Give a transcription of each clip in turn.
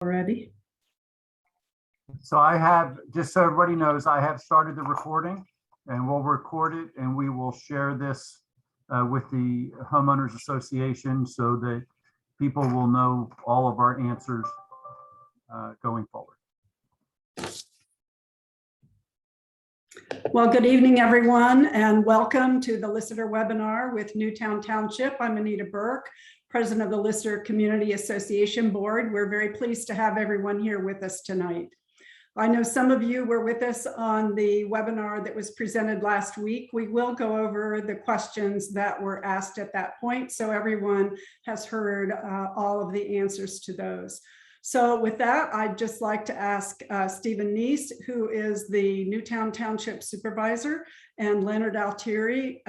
Already. So I have, just so everybody knows, I have started the recording and we'll record it and we will share this with the homeowners association so that people will know all of our answers going forward. Well, good evening, everyone, and welcome to the Liseter webinar with Newtown Township. I'm Anita Burke, President of the Liseter Community Association Board. We're very pleased to have everyone here with us tonight. I know some of you were with us on the webinar that was presented last week. We will go over the questions that were asked at that point, so everyone has heard all of the answers to those. So with that, I'd just like to ask Stephen Neese, who is the Newtown Township Supervisor, and Leonard Altieri,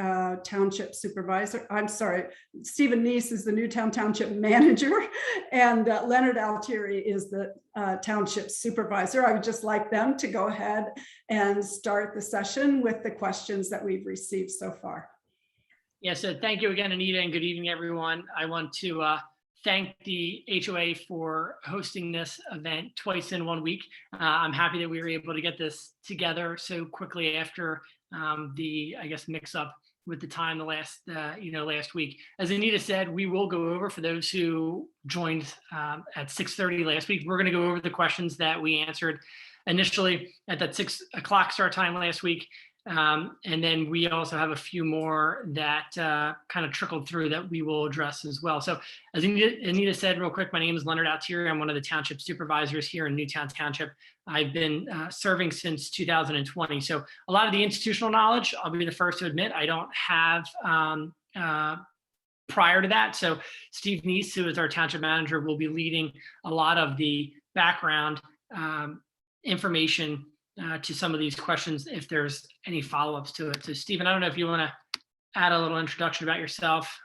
Township Supervisor. I'm sorry, Stephen Neese is the Newtown Township Manager, and Leonard Altieri is the Township Supervisor. I would just like them to go ahead and start the session with the questions that we've received so far. Yeah, so thank you again, Anita, and good evening, everyone. I want to thank the HOA for hosting this event twice in 1 week. I'm happy that we were able to get this together so quickly after the, I guess, mix up with the time last week. As Anita said, we will go over, for those who joined at 6:30 last week, we're going to go over the questions that we answered initially at that 6 o'clock start time last week. And then we also have a few more that kind of trickled through that we will address as well. So as Anita said, real quick, my name is Leonard Altieri. I'm one of the township supervisors here in Newtown Township. I've been serving since 2020. So a lot of the institutional knowledge, I'll be the first to admit, I don't have prior to that. So Steve Neese, who is our township manager, will be leading a lot of the background information to some of these questions if there's any follow-ups to it. So Stephen, I don't know if you want to add a little introduction about yourself.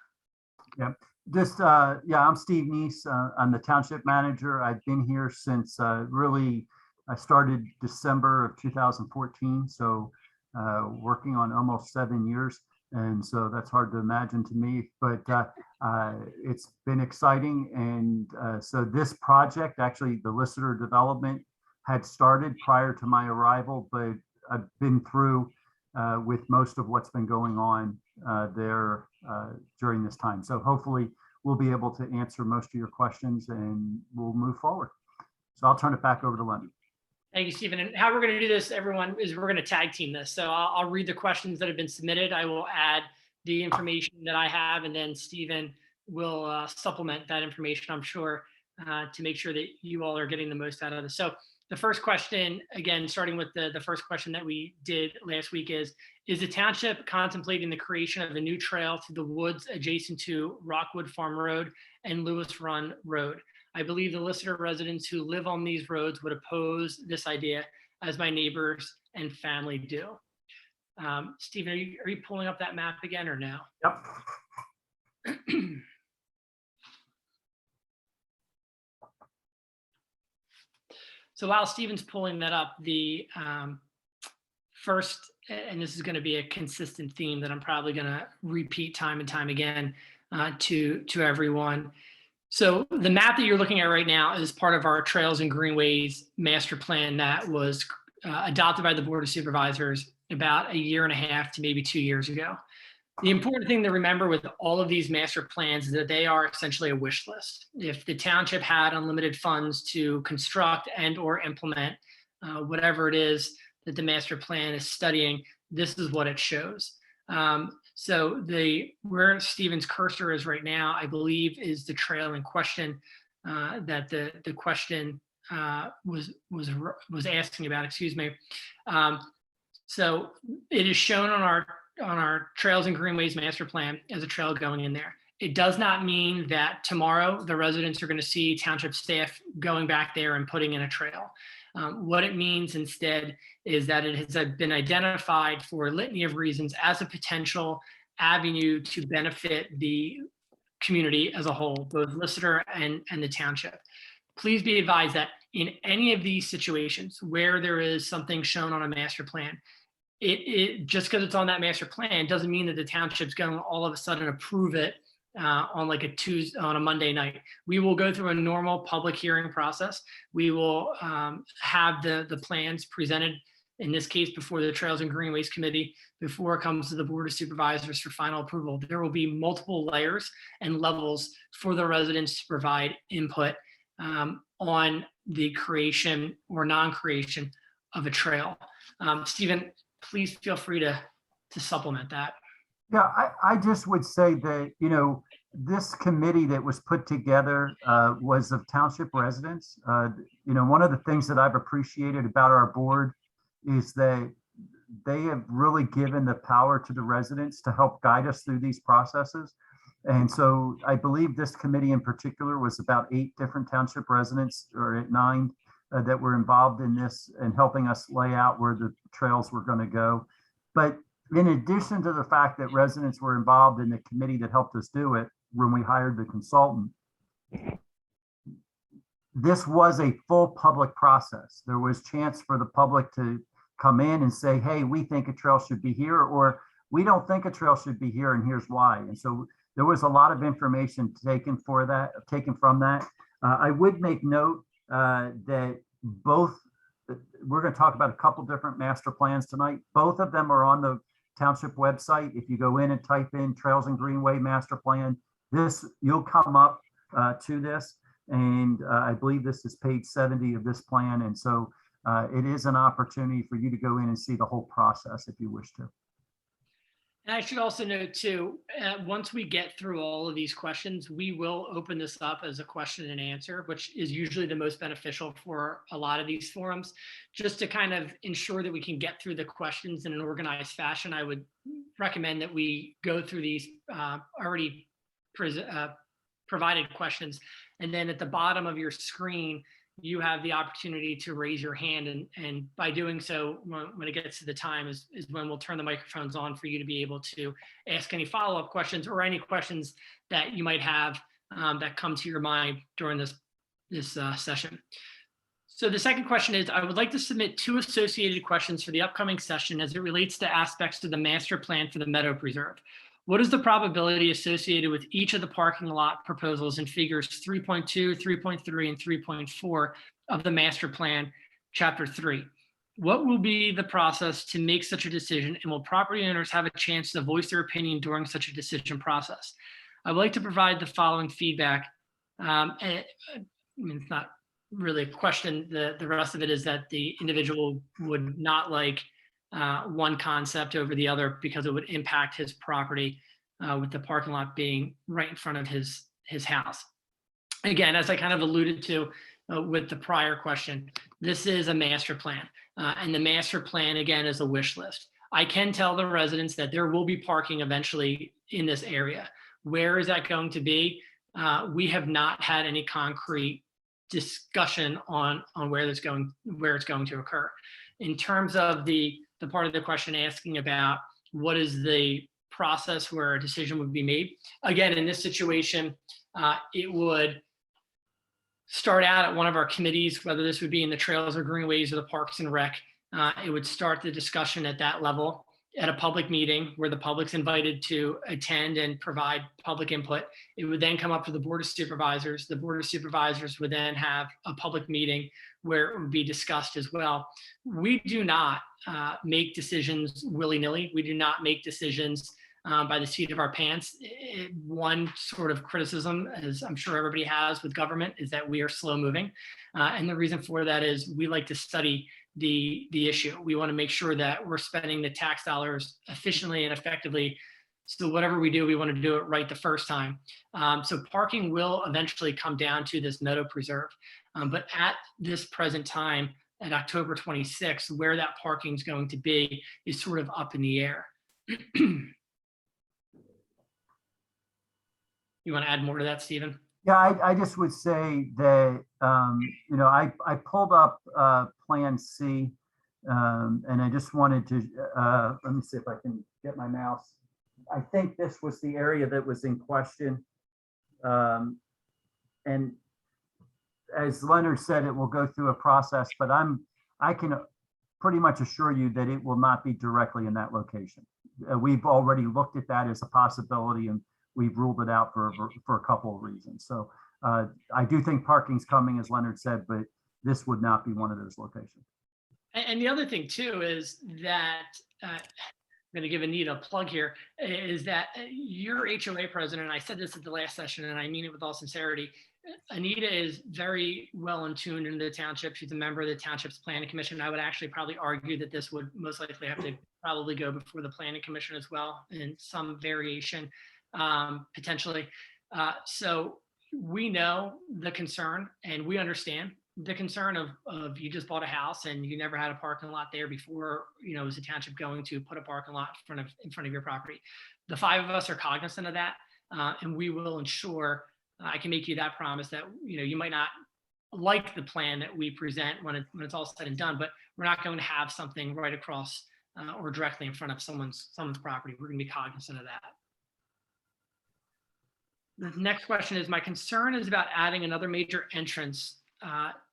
Yeah, just I'm Steve Neese. I'm the township manager. I've been here since really I started December of 2014, so working on almost 7 years, and so that's hard to imagine to me, but it's been exciting. And so this project, actually the Liseter development, had started prior to my arrival, but I've been through with most of what's been going on there during this time. So hopefully we'll be able to answer most of your questions and we'll move forward. So I'll turn it back over to Lenny. Thank you, Stephen. And how we're going to do this, everyone, is we're going to tag team this. So I'll read the questions that have been submitted. I will add the information that I have, and then Stephen will supplement that information, I'm sure, to make sure that you all are getting the most out of this. So the first question, again, starting with the first question that we did last week is the township contemplating the creation of a new trail through the woods adjacent to Rockwood Farm Road and Lewis Run Road? I believe the Liseter residents who live on these roads would oppose this idea, as my neighbors and family do. Stephen, are you pulling up that map again or no? Yep. So while Stephen's pulling that up, the first, and this is going to be a consistent theme that I'm probably going to repeat time and time again to everyone. So the map that you're looking at right now is part of our Trails and Greenways master plan that was adopted by the Board of Supervisors about 1.5 years to maybe 2 years ago. The important thing to remember with all of these master plans is that they are essentially a wish list. If the township had unlimited funds to construct and or implement whatever it is that the master plan is studying, this is what it shows. So where Stephen's cursor is right now, I believe, is the trail in question that the question was asking about, excuse me. So it is shown on our Trails and Greenways master plan as a trail going in there. It does not mean that tomorrow the residents are going to see township staff going back there and putting in a trail. What it means instead is that it has been identified for a litany of reasons as a potential avenue to benefit the community as a whole, both Liseter and the township. Please be advised that in any of these situations where there is something shown on a master plan, it just because it's on that master plan doesn't mean that the township's going to all of a sudden approve it on like a Tuesday, on a Monday night. We will go through a normal public hearing process. We will have the plans presented, in this case, before the Trails and Greenways Committee, before it comes to the Board of Supervisors for final approval. There will be multiple layers and levels for the residents to provide input on the creation or non-creation of a trail. Stephen, please feel free to supplement that. Yeah, I just would say that, you know, this committee that was put together was of township residents. You know, one of the things that I've appreciated about our board is that they have really given the power to the residents to help guide us through these processes. And so I believe this committee in particular was about 8 different township residents, or 9, that were involved in this and helping us lay out where the trails were going to go. But in addition to the fact that residents were involved in the committee that helped us do it when we hired the consultant, this was a full public process. There was chance for the public to come in and say, hey, we think a trail should be here, or we don't think a trail should be here, and here's why. And so there was a lot of information taken from that. I would make note that both, we're going to talk about a couple different master plans tonight. Both of them are on the township website. If you go in and type in Trails and Greenway Master Plan, you'll come up to this. And I believe this is page 70 of this plan. And so it is an opportunity for you to go in and see the whole process if you wish to. And I should also note too, once we get through all of these questions, we will open this up as a question and answer, which is usually the most beneficial for a lot of these forums. Just to kind of ensure that we can get through the questions in an organized fashion, I would recommend that we go through these already provided questions. And then at the bottom of your screen, you have the opportunity to raise your hand. And by doing so, when it gets to the time is when we'll turn the microphones on for you to be able to ask any follow-up questions or any questions that you might have that come to your mind during this session. So the second question is, I would like to submit 2 associated questions for the upcoming session as it relates to aspects of the master plan for the Meadow Preserve. What is the probability associated with each of the parking lot proposals in figures 3.2, 3.3, and 3.4 of the master plan, chapter 3? What will be the process to make such a decision, and will property owners have a chance to voice their opinion during such a decision process? I would like to provide the following feedback. I mean, it's not really a question. The rest of it is that the individual would not like one concept over the other because it would impact his property with the parking lot being right in front of his house. Again, as I kind of alluded to with the prior question, this is a master plan, and the master plan again is a wish list. I can tell the residents that there will be parking eventually in this area. Where is that going to be? We have not had any concrete discussion on where it's going to occur. In terms of the part of the question asking about what is the process where a decision would be made. Again, in this situation, it would start out at one of our committees, whether this would be in the Trails or Greenways or the Parks and Rec. It would start the discussion at that level at a public meeting where the public's invited to attend and provide public input. It would then come up to the Board of Supervisors. The Board of Supervisors would then have a public meeting where it would be discussed as well. We do not make decisions willy-nilly. We do not make decisions by the seat of our pants. One sort of criticism, as I'm sure everybody has with government, is that we are slow moving. And the reason for that is we like to study the issue. We want to make sure that we're spending the tax dollars efficiently and effectively. So whatever we do, we want to do it right the first time. So parking will eventually come down to this Meadow Preserve. But at this present time, at October 26th, where that parking is going to be is sort of up in the air. You want to add more to that, Stephen? Yeah, I just would say that, you know, I pulled up Plan C, and I just wanted to, let me see if I can get my mouse. I think this was the area that was in question. And as Leonard said, it will go through a process, but I can pretty much assure you that it will not be directly in that location. We've already looked at that as a possibility, and we've ruled it out for a couple of reasons. So I do think parking's coming, as Leonard said, but this would not be one of those locations. And the other thing too is that I'm going to give Anita a plug here, is that your HOA president, I said this at the last session and I mean it with all sincerity, Anita is very well in tune in the township. She's a member of the township's planning commission. I would actually probably argue that this would most likely have to probably go before the planning commission as well in some variation, potentially. So we know the concern and we understand the concern of you just bought a house and you never had a parking lot there before, you know, is the township going to put a parking lot in front of your property? The five of us are cognizant of that, and we will ensure, I can make you that promise, that, you know, you might not like the plan that we present when it's all said and done, but we're not going to have something right across or directly in front of someone's property. We're going to be cognizant of that. The next question is, my concern is about adding another major entrance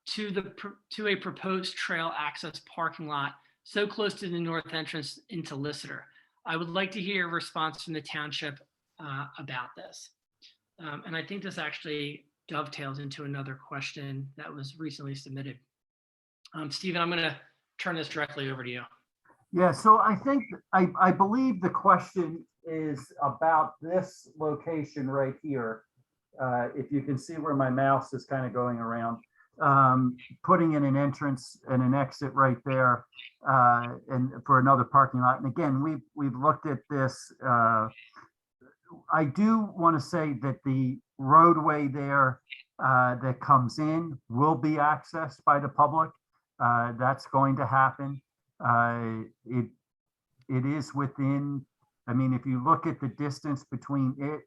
to a proposed trail access parking lot so close to the north entrance into Liseter. I would like to hear a response from the township about this. And I think this actually dovetails into another question that was recently submitted. Stephen, I'm going to turn this directly over to you. Yeah, so I believe the question is about this location right here. If you can see where my mouse is kind of going around, putting in an entrance and an exit right there, and for another parking lot. And again, we've looked at this. I do want to say that the roadway there that comes in will be accessed by the public. That's going to happen. It is within, I mean, if you look at the distance between it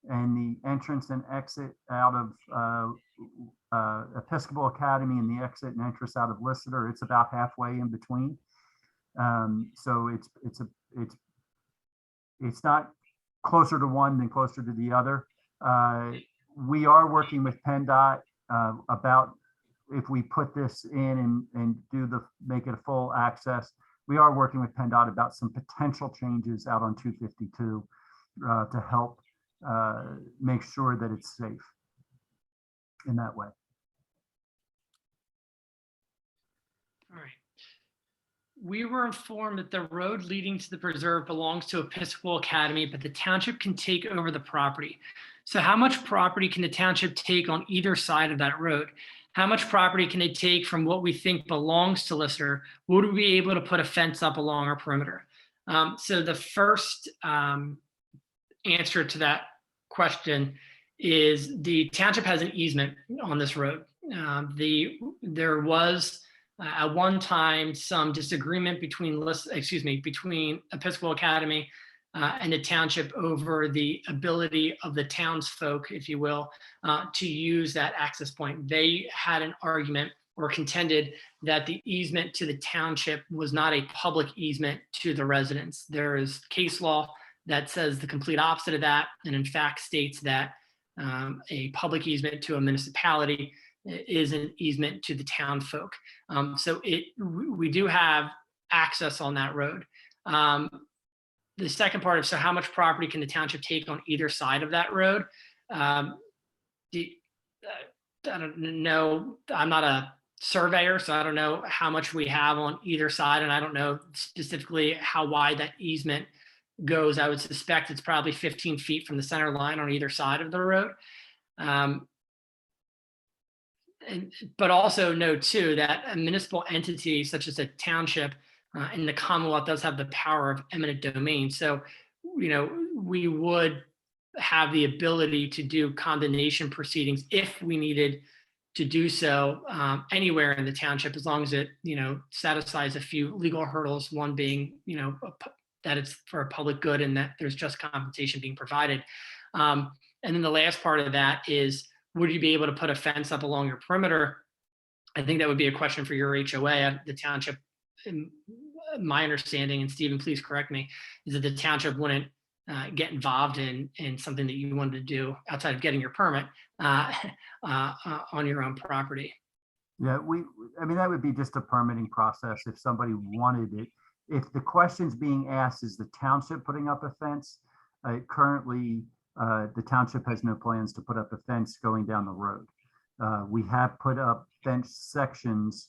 and the entrance and exit out of Episcopal Academy and the exit and entrance out of Liseter, it's about halfway in between. So it's not closer to one than closer to the other. We are working with PennDOT about if we put this in and make it a full access. We are working with PennDOT about some potential changes out on 252 to help make sure that it's safe in that way. All right. We were informed that the road leading to the preserve belongs to Episcopal Academy, but the township can take over the property. So how much property can the township take on either side of that road? How much property can they take from what we think belongs to Liseter? Would we be able to put a fence up along our perimeter? So the first answer to that question is the township has an easement on this road. There was at one time some disagreement between Episcopal Academy and the township over the ability of the townsfolk, if you will, to use that access point. They had an argument or contended that the easement to the township was not a public easement to the residents. There is case law that says the complete opposite of that, and in fact states that a public easement to a municipality is an easement to the town folk. So we do have access on that road. The second part of, so how much property can the township take on either side of that road? I don't know. I'm not a surveyor, so I don't know how much we have on either side, and I don't know specifically how wide that easement goes. I would suspect it's probably 15 feet from the center line on either side of the road. But also note too that a municipal entity such as a township in the Commonwealth does have the power of eminent domain. So, you know, we would have the ability to do condemnation proceedings if we needed to do so anywhere in the township, as long as it, you know, satisfies a few legal hurdles, one being, you know, that it's for a public good and that there's just compensation being provided. And then the last part of that is, would you be able to put a fence up along your perimeter? I think that would be a question for your HOA. The township, in my understanding, and Stephen, please correct me, is that the township wouldn't get involved in something that you wanted to do outside of getting your permit on your own property. Yeah, I mean, that would be just a permitting process if somebody wanted it. If the question's being asked, is the township putting up a fence? Currently, the township has no plans to put up a fence going down the road. We have put up fence sections,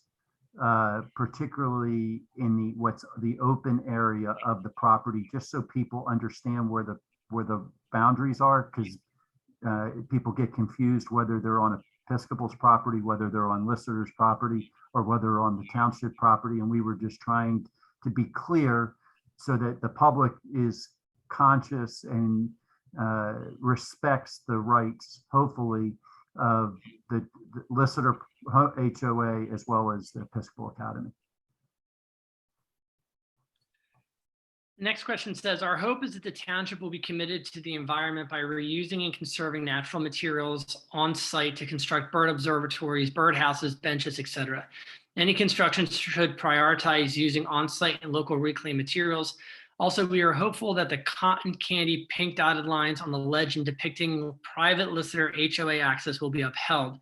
particularly in what's the open area of the property, just so people understand where the boundaries are, because people get confused whether they're on Episcopal's property, whether they're on Liseter's property, or whether they're on the township property. And we were just trying to be clear so that the public is conscious and respects the rights, hopefully, of the Liseter HOA as well as the Episcopal Academy. The next question says, our hope is that the township will be committed to the environment by reusing and conserving natural materials on site to construct bird observatories, birdhouses, benches, etc. Any construction should prioritize using on-site and local reclaimed materials. Also, we are hopeful that the cotton candy pink dotted lines on the legend depicting private Liseter HOA access will be upheld.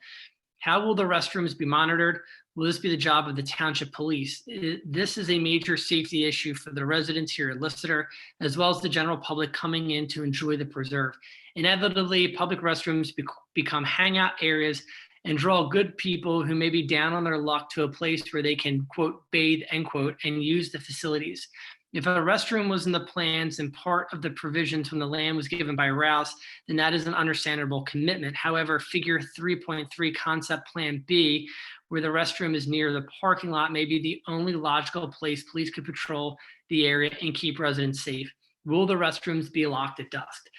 How will the restrooms be monitored? Will this be the job of the township police? This is a major safety issue for the residents here at Liseter, as well as the general public coming in to enjoy the preserve. Inevitably, public restrooms become hangout areas and draw good people who may be down on their luck to a place where they can, quote, bathe, end quote, and use the facilities. If a restroom was in the plans and part of the provisions when the land was given by Rouse, then that is an understandable commitment. However, figure 3.3 concept plan B, where the restroom is near the parking lot, may be the only logical place police could patrol the area and keep residents safe. Will the restrooms be locked at dusk?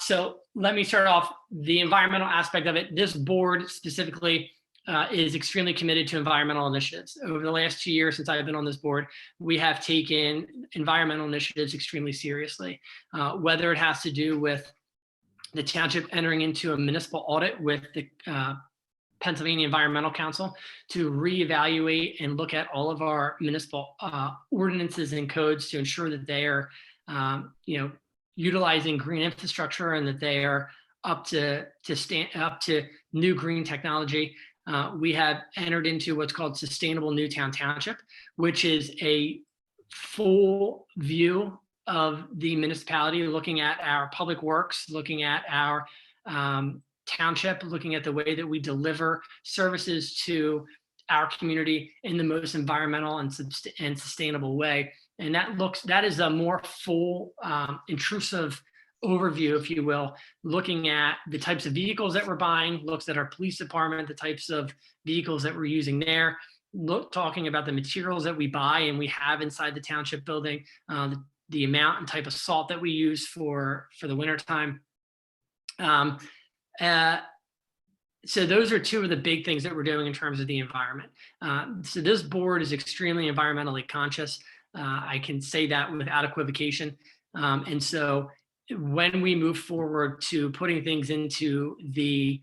So let me start off the environmental aspect of it. This board specifically is extremely committed to environmental initiatives. Over the last 2 years since I've been on this board, we have taken environmental initiatives extremely seriously, whether it has to do with the township entering into a municipal audit with the Pennsylvania Environmental Council to reevaluate and look at all of our municipal ordinances and codes to ensure that they are, utilizing green infrastructure and that they are up to new green technology. We have entered into what's called Sustainable Newtown Township, which is a full view of the municipality, looking at our public works, looking at our township, looking at the way that we deliver services to our community in the most environmental and sustainable way. And that is a more full, intrusive overview, if you will, looking at the types of vehicles that we're buying, looks at our police department, the types of vehicles that we're using there, talking about the materials that we buy and we have inside the township building, the amount and type of salt that we use for the wintertime. So those are two of the big things that we're doing in terms of the environment. So this board is extremely environmentally conscious. I can say that without equivocation. And so when we move forward to putting things into the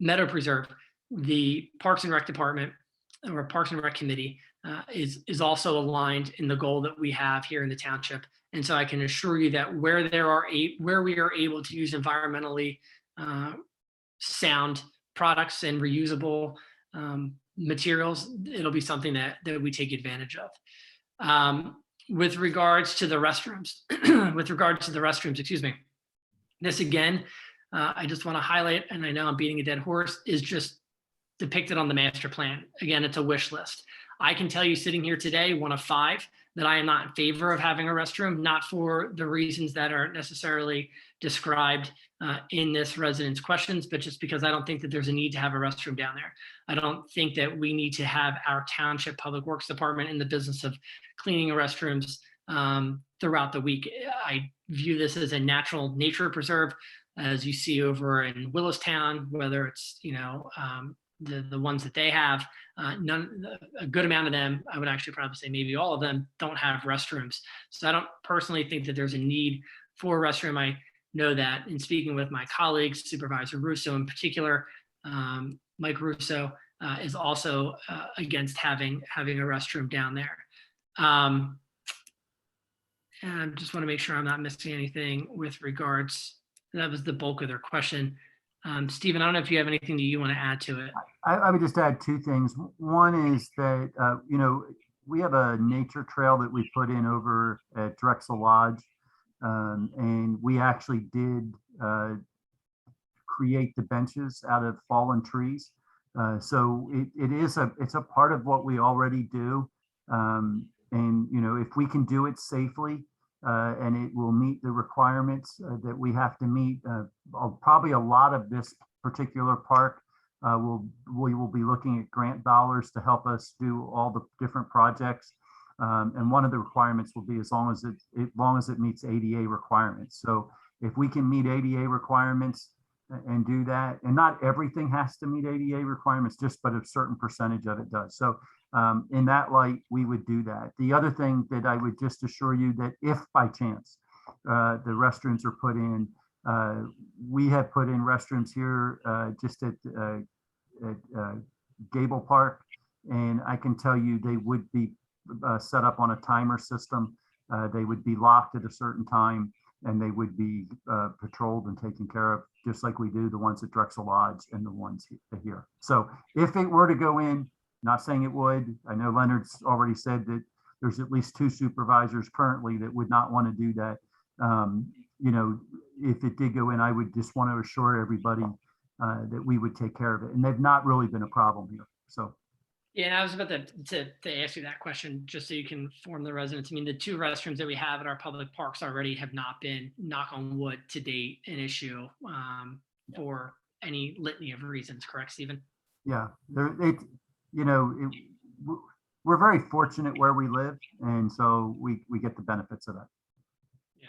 Meadow Preserve, the Parks and Rec Department or Parks and Rec Committee is also aligned in the goal that we have here in the township. And so I can assure you that where we are able to use environmentally sound products and reusable materials, it'll be something that we take advantage of. With regards to the restrooms, excuse me, this again, I just want to highlight, and I know I'm beating a dead horse, is just depicted on the master plan. Again, it's a wish list. I can tell you sitting here today, one of 5, that I am not in favor of having a restroom, not for the reasons that are necessarily described in this resident's questions, but just because I don't think that there's a need to have a restroom down there. I don't think that we need to have our township public works department in the business of cleaning restrooms throughout the week. I view this as a natural nature preserve, as you see over in Willistown, whether it's, the ones that they have, a good amount of them, I would actually probably say maybe all of them, don't have restrooms. So I don't personally think that there's a need for a restroom. I know that in speaking with my colleagues, Supervisor Russo in particular, Mike Russo is also against having a restroom down there. And I just want to make sure I'm not missing anything with regards. That was the bulk of their question. Stephen, I don't know if you have anything that you want to add to it. I would just add 2 things. One is that, we have a nature trail that we put in over at Drexel Lodge And we actually did create the benches out of fallen trees. So it's a part of what we already do. And, you know, if we can do it safely and it will meet the requirements that we have to meet, probably a lot of this particular park we will be looking at grant dollars to help us do all the different projects. And one of the requirements will be as long as it meets ADA requirements. So if we can meet ADA requirements and do that, and not everything has to meet ADA requirements, but a certain percentage of it does. So in that light, we would do that. The other thing that I would just assure you that if by chance the restrooms are put in, we have put in restrooms here just at Gable Park, and I can tell you they would be set up on a timer system. They would be locked at a certain time, and they would be patrolled and taken care of, just like we do the ones at Drexel Lodge and the ones here. So if it were to go in, not saying it would, I know Leonard's already said that there's at least 2 supervisors currently that would not want to do that. You know, if it did go in, I would just want to assure everybody that we would take care of it. And they've not really been a problem here. So. Yeah, and I was about to ask you that question just so you can inform the residents. I mean, the 2 restrooms that we have at our public parks already have not been, knock on wood, to date, an issue for any litany of reasons. Correct, Stephen? Yeah, we're very fortunate where we live, and so we get the benefits of that. Yeah,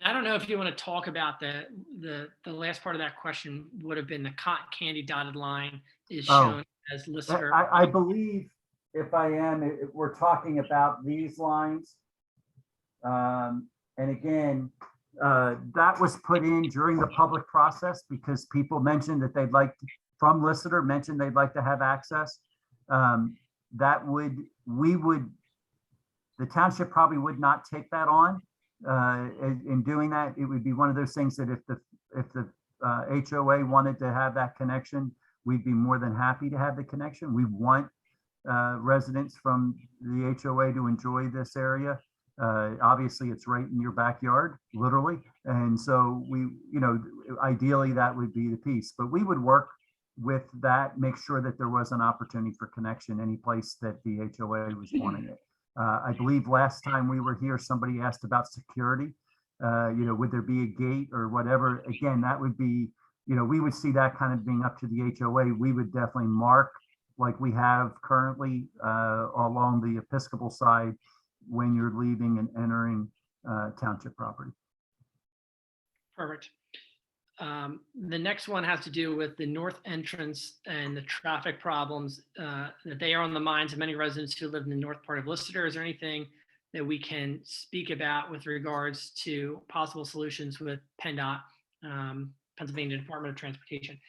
and I don't know if you want to talk about the last part of that question would have been the cotton candy dotted line is shown as Liseter. I believe, if I am, we're talking about these lines. And again, that was put in during the public process because people mentioned that from Liseter mentioned they'd like to have access. The township probably would not take that on. In doing that, it would be one of those things that if the HOA wanted to have that connection, we'd be more than happy to have the connection. We want residents from the HOA to enjoy this area. Obviously, it's right in your backyard, literally. And so ideally that would be the piece, but we would work with that, make sure that there was an opportunity for connection any place that the HOA was wanting it. I believe last time we were here, somebody asked about security. Would there be a gate or whatever? Again, that would be, we would see that kind of being up to the HOA. We would definitely mark, like we have currently along the Episcopal side, when you're leaving and entering township property. Perfect. The next one has to do with the north entrance and the traffic problems that they are on the minds of many residents who live in the north part of Liseter. Is there anything that we can speak about with regards to possible solutions with PennDOT, Pennsylvania Department of Transportation?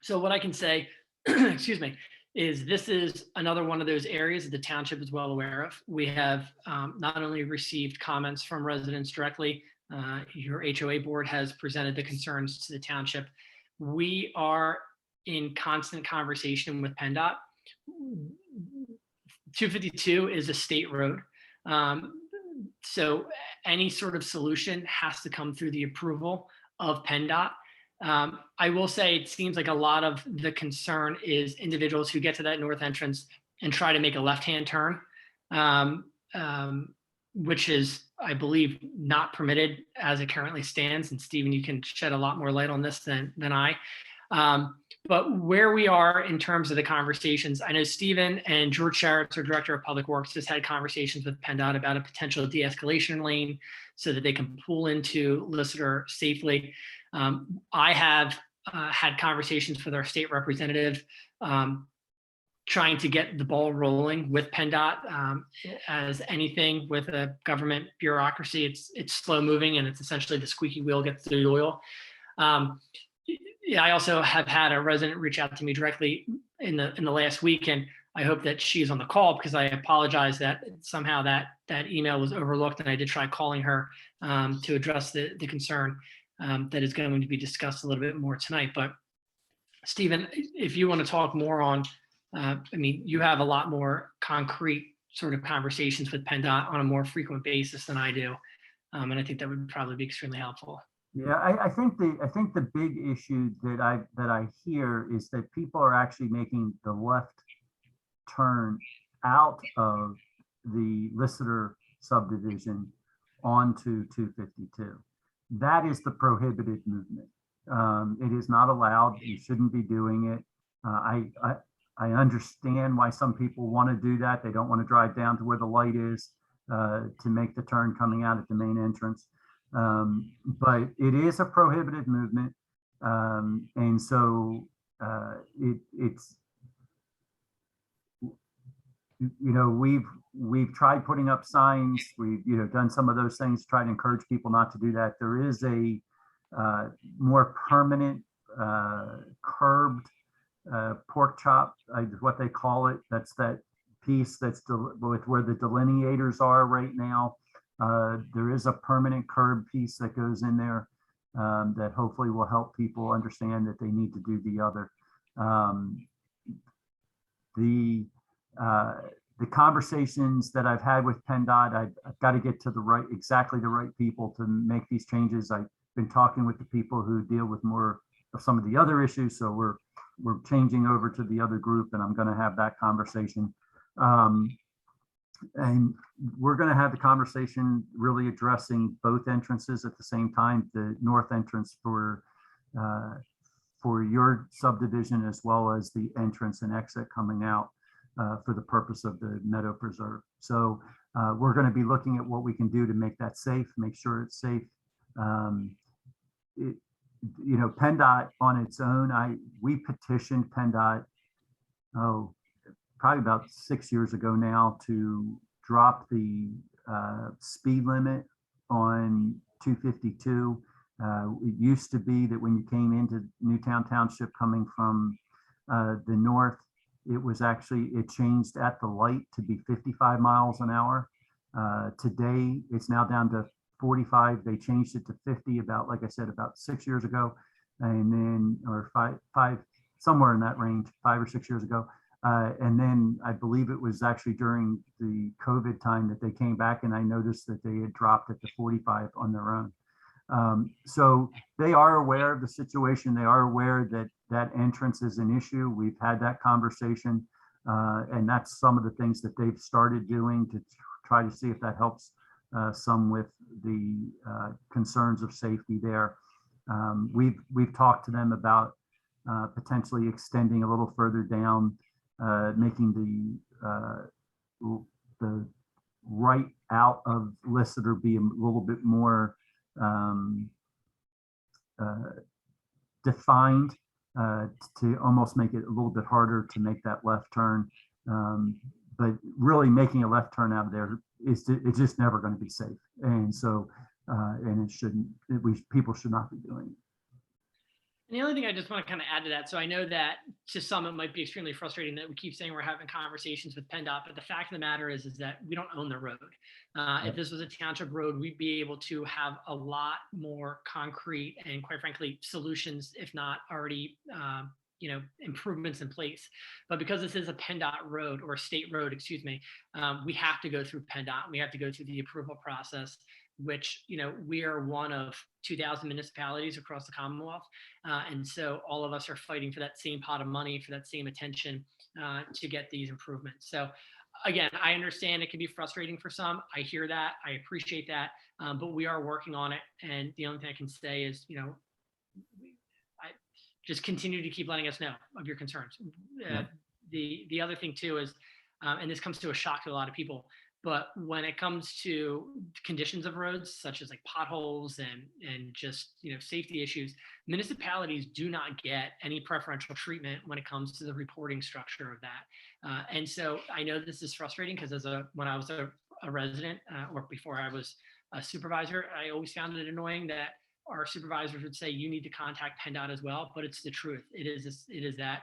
So what I can say, excuse me, is this is another one of those areas that the township is well aware of. We have not only received comments from residents directly, your HOA board has presented the concerns to the township. We are in constant conversation with PennDOT. 252 is a state road. So any sort of solution has to come through the approval of PennDOT. I will say it seems like a lot of the concern is individuals who get to that north entrance and try to make a left-hand turn, which is, I believe, not permitted as it currently stands. And Stephen, you can shed a lot more light on this than I. But where we are in terms of the conversations, I know Stephen and George Sharretts, our Director of Public Works, has had conversations with PennDOT about a potential de-escalation lane so that they can pull into Liseter safely. I have had conversations with our state representative trying to get the ball rolling with PennDOT. As anything with a government bureaucracy, it's slow moving and it's essentially the squeaky wheel gets the oil. I also have had a resident reach out to me directly in the last week, and I hope that she's on the call because I apologize that somehow that email was overlooked, and I did try calling her to address the concern that is going to be discussed a little bit more tonight. But Stephen, if you want to talk more on, you have a lot more concrete sort of conversations with PennDOT on a more frequent basis than I do. And I think that would probably be extremely helpful. Yeah, I think the big issue that I hear is that people are actually making the left turn out of the Liseter subdivision onto 252. That is the prohibited movement. It is not allowed. You shouldn't be doing it. I understand why some people want to do that. They don't want to drive down to where the light is to make the turn coming out at the main entrance. But it is a prohibited movement. And so it's, we've tried putting up signs. We've done some of those things, try to encourage people not to do that. There is a more permanent curbed pork chop, what they call it. That's that piece that's with where the delineators are right now. There is a permanent curb piece that goes in there that hopefully will help people understand that they need to do the other. The conversations that I've had with PennDOT, I've got to get to exactly the right people to make these changes. I've been talking with the people who deal with more of some of the other issues, so we're changing over to the other group, and I'm going to have that conversation. And we're going to have the conversation really addressing both entrances at the same time, the north entrance for your subdivision, as well as the entrance and exit coming out for the purpose of the Meadow Preserve. So we're going to be looking at what we can do to make that safe, make sure it's safe. PennDOT on its own, we petitioned PennDOT, probably about 6 years ago now, to drop the speed limit on 252. It used to be that when you came into Newtown Township coming from the north, it changed at the light to be 55 miles an hour. Today, it's now down to 45. They changed it to 50 about, like I said, about 6 years ago, and then, or five, somewhere in that range, 5 or 6 years ago. And then I believe it was actually during the COVID time that they came back, and I noticed that they had dropped it to 45 on their own. So they are aware of the situation. They are aware that that entrance is an issue. We've had that conversation, and that's some of the things that they've started doing to try to see if that helps some with the concerns of safety there. We've talked to them about potentially extending a little further down, making the right out of Liseter be a little bit more defined, to almost make it a little bit harder to make that left turn. But really making a left turn out of there it's just never going to be safe. And so, and it shouldn't, people should not be doing it. And the only thing I just want to kind of add to that, so I know that to some it might be extremely frustrating that we keep saying we're having conversations with PennDOT, but the fact of the matter is that we don't own the road. If this was a township road, we'd be able to have a lot more concrete and, quite frankly, solutions, if not already, improvements in place. But because this is a PennDOT road, or state road, excuse me, we have to go through PennDOT. We have to go through the approval process, which, we are one of 2,000 municipalities across the Commonwealth. And so all of us are fighting for that same pot of money, for that same attention to get these improvements. So again, I understand it can be frustrating for some. I hear that. I appreciate that. But we are working on it. And the only thing I can say is, I just continue to keep letting us know of your concerns. The other thing too is, and this comes to a shock to a lot of people, but when it comes to conditions of roads, such as like potholes and just, safety issues, municipalities do not get any preferential treatment when it comes to the reporting structure of that. And so I know this is frustrating because when I was a resident, or before I was a supervisor, I always found it annoying that our supervisors would say, you need to contact PennDOT as well, but it's the truth. It is that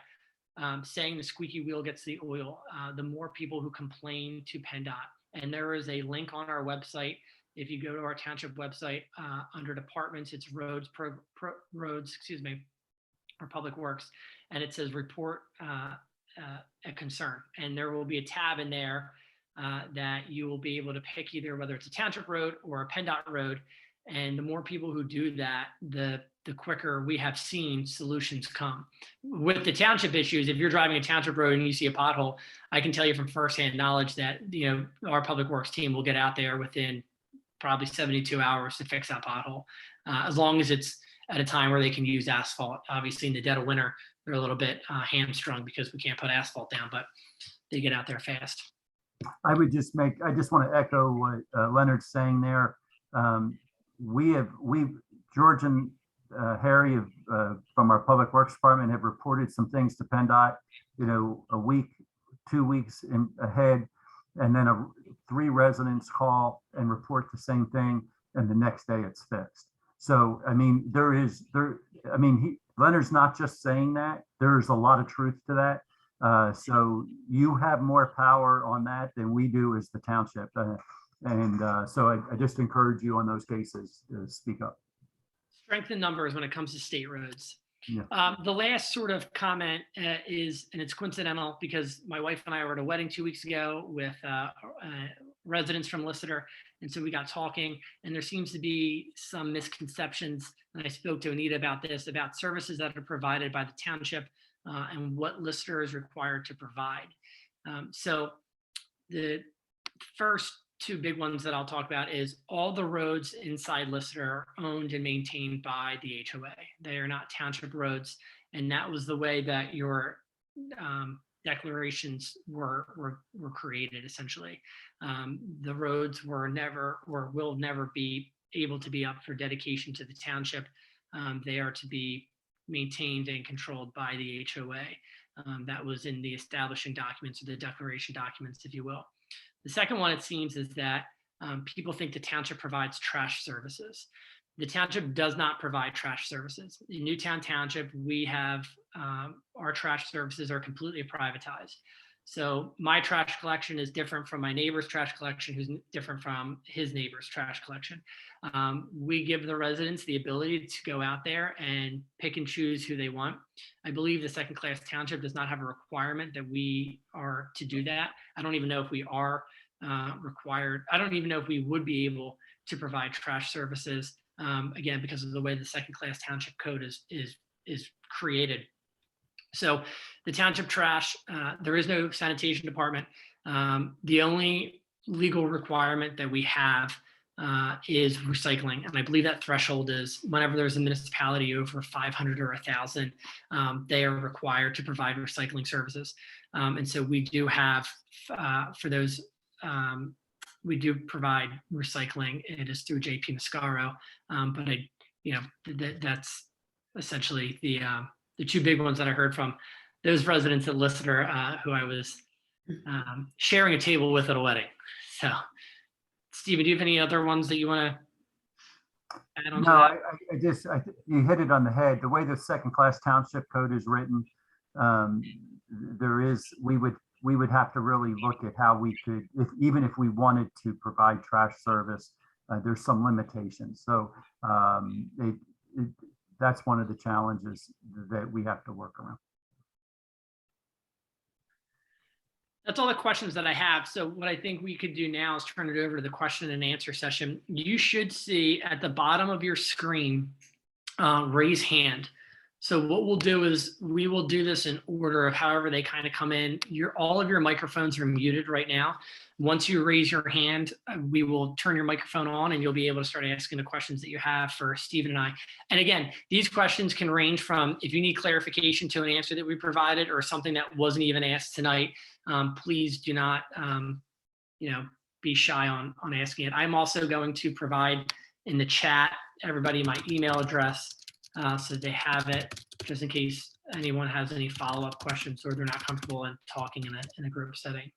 saying the squeaky wheel gets the oil. The more people who complain to PennDOT, and there is a link on our website. If you go to our township website, under departments, it's roads, or public works, and it says report a concern. And there will be a tab in there that you will be able to pick either whether it's a township road or a PennDOT road. And the more people who do that, the quicker we have seen solutions come. With the township issues, if you're driving a township road and you see a pothole, I can tell you from firsthand knowledge that our public works team will get out there within probably 72 hours to fix that pothole, as long as it's at a time where they can use asphalt. Obviously, in the dead of winter, they're a little bit hamstrung because we can't put asphalt down, but they get out there fast. I just want to echo what Leonard's saying there. George and Harry from our Public Works Department have reported some things to PennDOT, a week, 2 weeks ahead, and then 3 residents call and report the same thing, and the next day it's fixed. So, I mean, Leonard's not just saying that. There's a lot of truth to that. So you have more power on that than we do as the township. So I just encourage you on those cases to speak up. Strength in numbers when it comes to state roads. Yeah. The last sort of comment is, and it's coincidental because my wife and I were at a wedding 2 weeks ago with residents from Liseter. And so we got talking, and there seems to be some misconceptions. And I spoke to Anita about this, about services that are provided by the township and what Liseter is required to provide. So the first 2 big ones that I'll talk about is all the roads inside Liseter are owned and maintained by the HOA. They are not township roads. And that was the way that your declarations were created, essentially. The roads were never or will never be able to be up for dedication to the township. They are to be maintained and controlled by the HOA. That was in the establishing documents, or the declaration documents, if you will. The second one, it seems, is that people think the township provides trash services. The township does not provide trash services. In Newtown Township, we have our trash services are completely privatized. So my trash collection is different from my neighbor's trash collection, who's different from his neighbor's trash collection. We give the residents the ability to go out there and pick and choose who they want. I believe the second class township does not have a requirement that we are to do that. I don't even know if we are required. I don't even know if we would be able to provide trash services, again, because of the way the second class township code is created. So the township trash, there is no sanitation department. The only legal requirement that we have is recycling. And I believe that threshold is whenever there's a municipality over 500 or 1,000, they are required to provide recycling services. And so we do have, for those, we do provide recycling. It is through JP Mascaro, but that's essentially the 2 big ones that I heard from those residents at Liseter who I was sharing a table with at a wedding. So, Stephen, do you have any other ones that you want to add on? No, you hit it on the head. The way the second class township code is written, we would have to really look at how we could, even if we wanted to provide trash service, there's some limitations. So that's one of the challenges that we have to work around. That's all the questions that I have. So what I think we could do now is turn it over to the question and answer session. You should see at the bottom of your screen, raise hand. So what we'll do is we will do this in order of however they kind of come in. All of your microphones are muted right now. Once you raise your hand, we will turn your microphone on and you'll be able to start asking the questions that you have for Stephen and I. And again, these questions can range from if you need clarification to an answer that we provided or something that wasn't even asked tonight. Please do not, be shy on asking it. I'm also going to provide in the chat everybody my email address so they have it just in case anyone has any follow-up questions or they're not comfortable in talking in a group setting.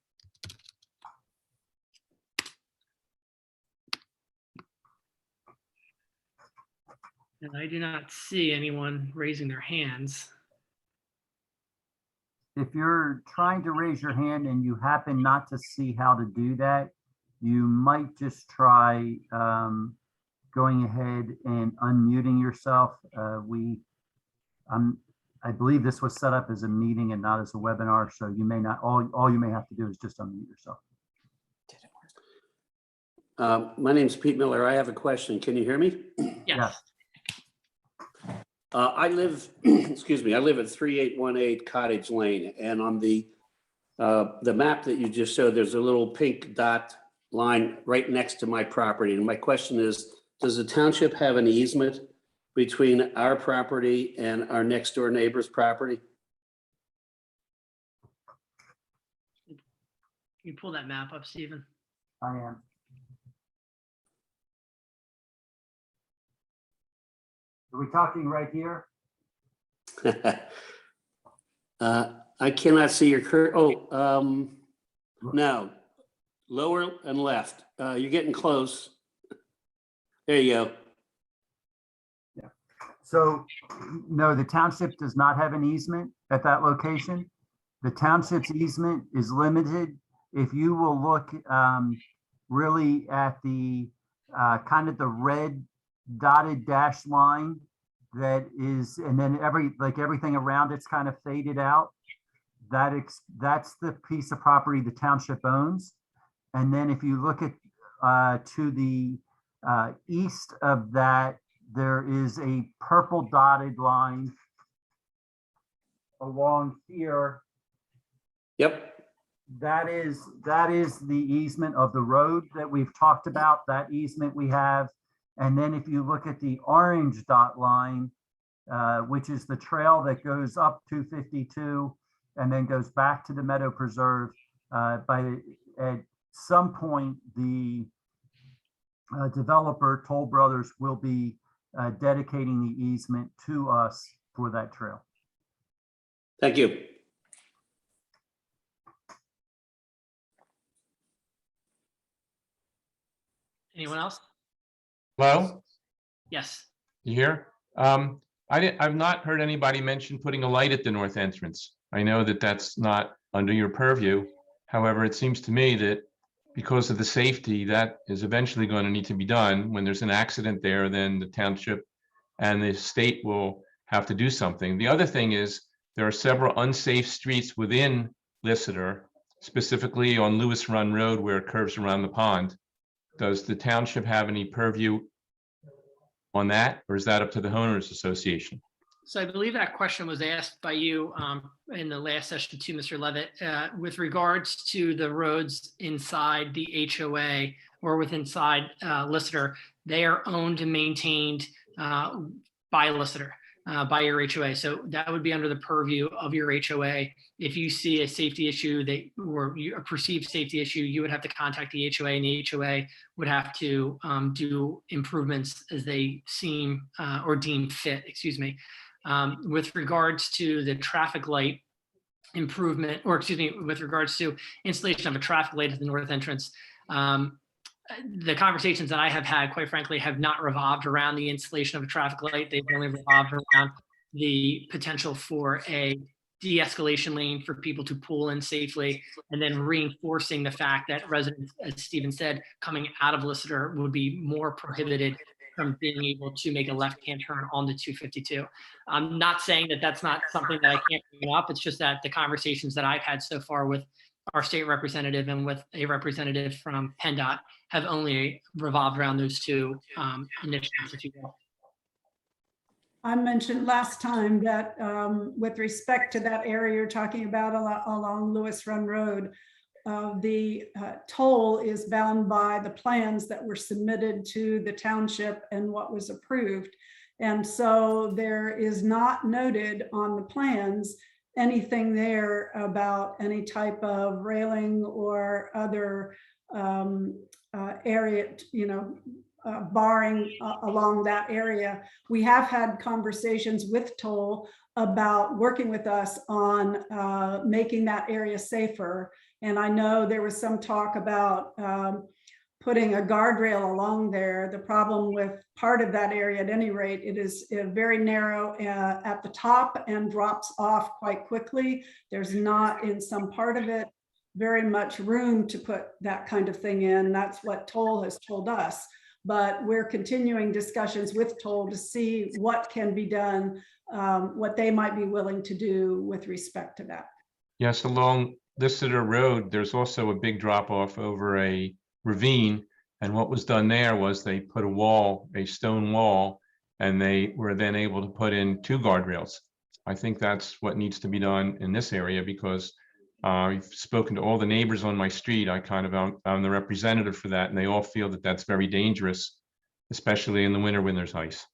And I do not see anyone raising their hands. If you're trying to raise your hand and you happen not to see how to do that, you might just try going ahead and unmuting yourself. I believe this was set up as a meeting and not as a webinar, so you may not, all you may have to do is just unmute yourself. My name's Pete Miller. I have a question. Can you hear me? Yes. I live, excuse me, I live at 3818 Cottage Lane, and on the map that you just showed, there's a little pink dot line right next to my property. And my question is, does the township have an easement between our property and our next door neighbor's property? Can you pull that map up, Stephen? I am. Are we talking right here? I cannot see your no, lower and left. You're getting close. There you go. So, no, the township does not have an easement at that location. The township's easement is limited. If you will look really at the kind of the red dotted dash line that is, and then everything around it's kind of faded out. That's the piece of property the township owns. And then if you look at to the east of that, there is a purple dotted line along here. Yep. That is the easement of the road that we've talked about, that easement we have. And then if you look at the orange dot line, which is the trail that goes up 252 and then goes back to the Meadow Preserve, at some point, the developer, Toll Brothers, will be dedicating the easement to us for that trail. Thank you. Anyone else? Hello, Yes. you here? I've not heard anybody mention putting a light at the north entrance. I know that that's not under your purview. However, it seems to me that because of the safety, that is eventually going to need to be done. When there's an accident there, then the township and the state will have to do something. The other thing is there are several unsafe streets within Liseter, specifically on Lewis Run Road where it curves around the pond. Does the township have any purview on that, or is that up to the homeowners association? So I believe that question was asked by you in the last session to Mr. Levitt with regards to the roads inside the HOA or with inside Liseter. They are owned and maintained by Liseter, by your HOA. So that would be under the purview of your HOA. If you see a safety issue or a perceived safety issue, you would have to contact the HOA, and the HOA would have to do improvements as they seem or deem fit, excuse me. With regards to the traffic light improvement, or excuse me, with regards to installation of a traffic light at the north entrance, the conversations that I have had, quite frankly, have not revolved around the installation of a traffic light. They've only revolved around the potential for a de-escalation lane for people to pull in safely, and then reinforcing the fact that residents, as Stephen said, coming out of Liseter would be more prohibited from being able to make a left-hand turn on the 252. I'm not saying that that's not something that I can't bring up. It's just that the conversations that I've had so far with our state representative and with a representative from PennDOT have only revolved around those two initiatives, if you will. I mentioned last time that with respect to that area you're talking about along Lewis Run Road, the toll is bound by the plans that were submitted to the township and what was approved. And so there is not noted on the plans anything there about any type of railing or other area, barring along that area. We have had conversations with Toll about working with us on making that area safer. And I know there was some talk about putting a guardrail along there. The problem with part of that area, at any rate, it is very narrow at the top and drops off quite quickly. There's not in some part of it very much room to put that kind of thing in. That's what Toll has told us. But we're continuing discussions with Toll to see what can be done, what they might be willing to do with respect to that. Yes, along Liseter Road, there's also a big drop off over a ravine And what was done there was they put a wall, a stone wall, and they were then able to put in 2 guardrails. I think that's what needs to be done in this area, because I've spoken to all the neighbors on my street. I'm the representative for that, and they all feel that that's very dangerous, especially in the winter when there's ice.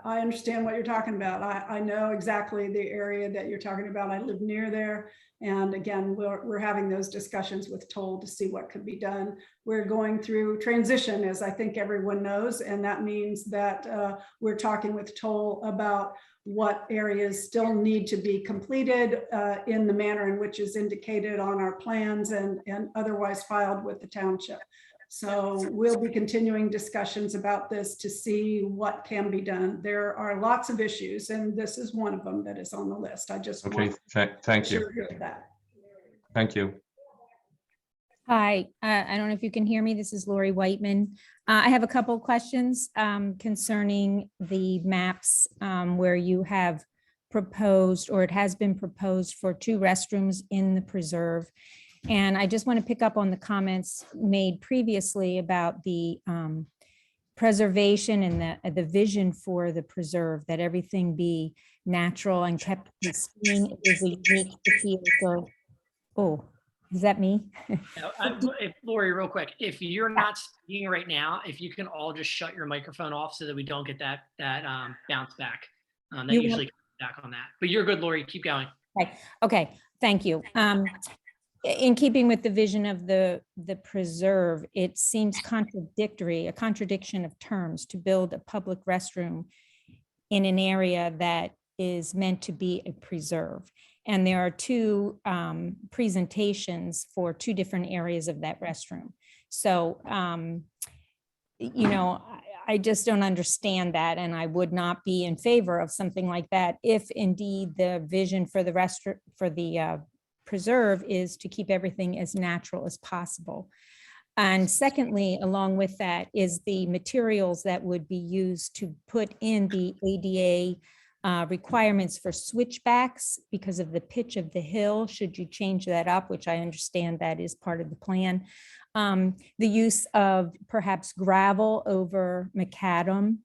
I understand what you're talking about. I know exactly the area that you're talking about. I live near there. And again, we're having those discussions with Toll to see what could be done. We're going through transition, as I think everyone knows, and that means that we're talking with Toll about what areas still need to be completed in the manner in which is indicated on our plans and otherwise filed with the township. So we'll be continuing discussions about this to see what can be done. There are lots of issues, and this is one of them that is on the list. I just Okay, want thank to you. share that. Thank you. Hi, I don't know if you can hear me. This is Lori Whiteman. I have a couple of questions concerning the maps where you have proposed, or it has been proposed, for 2 restrooms in the preserve. And I just want to pick up on the comments made previously about the preservation and the vision for the preserve, that everything be natural and kept pristine. It is a unique feel. So, oh, is that me? Now, Lori, real quick, if you're not speaking right now, if you can all just shut your microphone off so that we don't get that bounce back. That You usually comes back on that. But you're good, Lori. Keep going. Okay, thank you. In keeping with the vision of the preserve, it seems a contradiction of terms to build a public restroom in an area that is meant to be a preserve. And there are 2 presentations for 2 different areas of that restroom. So, you know, I just don't understand that, and I would not be in favor of something like that if indeed the vision for the preserve is to keep everything as natural as possible. And secondly, along with that is the materials that would be used to put in the ADA requirements for switchbacks because of the pitch of the hill, should you change that up, which I understand that is part of the plan. The use of perhaps gravel over macadam,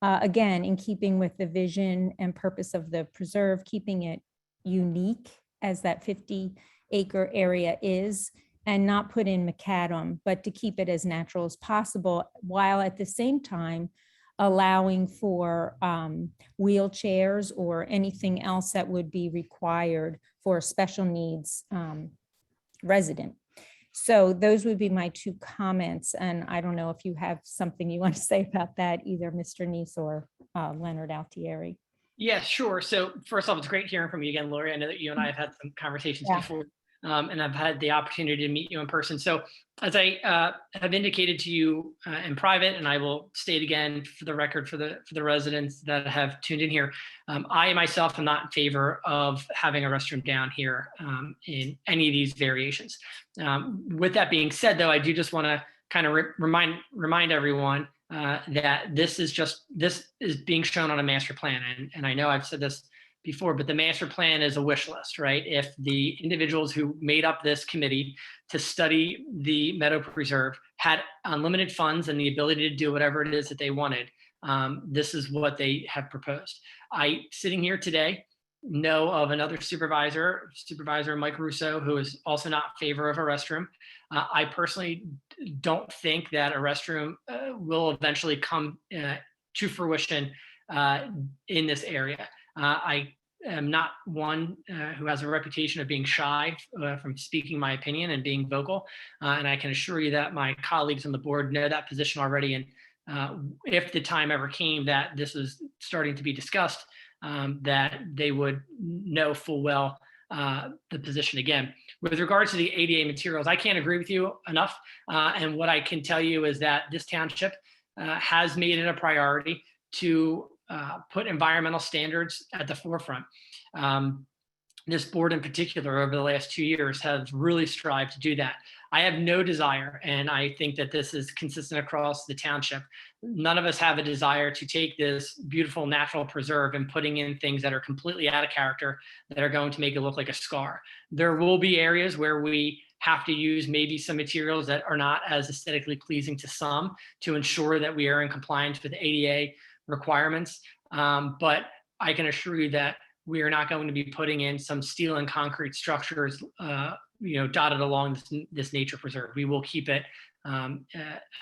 again, in keeping with the vision and purpose of the preserve, keeping it unique as that 50-acre area is, and not put in macadam, but to keep it as natural as possible, while at the same time allowing for wheelchairs or anything else that would be required for a special needs resident. So those would be my 2 comments. And I don't know if you have something you want to say about that, either Mr. Neese or Leonard Altieri. Yeah, sure. So first off, it's great hearing from you again, Lori. I know that you and I have had some conversations before, and I've had the opportunity to meet you in person. So as I have indicated to you in private, and I will state again for the record for the residents that have tuned in here, I myself am not in favor of having a restroom down here in any of these variations. With that being said, though, I do just want to kind of remind everyone that this is being shown on a master plan. And I know I've said this before, but the master plan is a wish list, right? If the individuals who made up this committee to study the Meadow Preserve had unlimited funds and the ability to do whatever it is that they wanted, this is what they have proposed. Sitting here today, know of another Supervisor Mike Russo, who is also not in favor of a restroom. I personally don't think that a restroom will eventually come to fruition in this area. I am not one who has a reputation of being shy from speaking my opinion and being vocal. And I can assure you that my colleagues on the board know that position already. And if the time ever came that this is starting to be discussed, that they would know full well the position again. With regards to the ADA materials, I can't agree with you enough. And what I can tell you is that this township has made it a priority to put environmental standards at the forefront. This board in particular over the last 2 years has really strived to do that. I have no desire, and I think that this is consistent across the township. None of us have a desire to take this beautiful natural preserve and putting in things that are completely out of character that are going to make it look like a scar. There will be areas where we have to use maybe some materials that are not as aesthetically pleasing to some to ensure that we are in compliance with ADA requirements. But I can assure you that we are not going to be putting in some steel and concrete structures, dotted along this nature preserve. We will keep it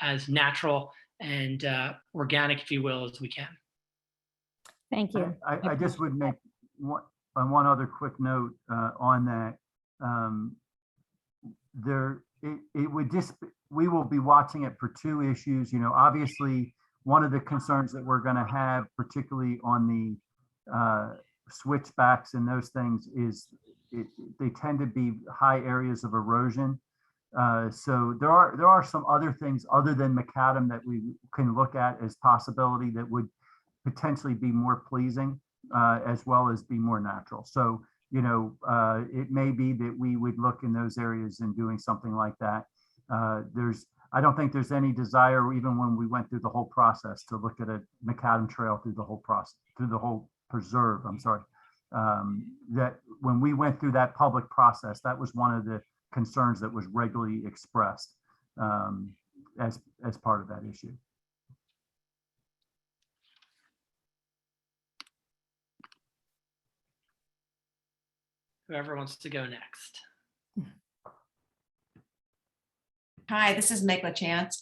as natural and organic, if you will, as we can. Thank you. I just would make one other quick note on that. We will be watching it for two issues. Obviously, one of the concerns that we're going to have, particularly on the switchbacks and those things, is they tend to be high areas of erosion. So there are some other things other than macadam that we can look at as possibility that would potentially be more pleasing, as well as be more natural. So, it may be that we would look in those areas and doing something like that. I don't think there's any desire, even when we went through the whole process, to look at a macadam trail through the whole process, through the whole preserve. I'm sorry. That when we went through that public process, that was one of the concerns that was regularly expressed as part of that issue. Whoever wants to go next. Hi, this is Meg LaChance.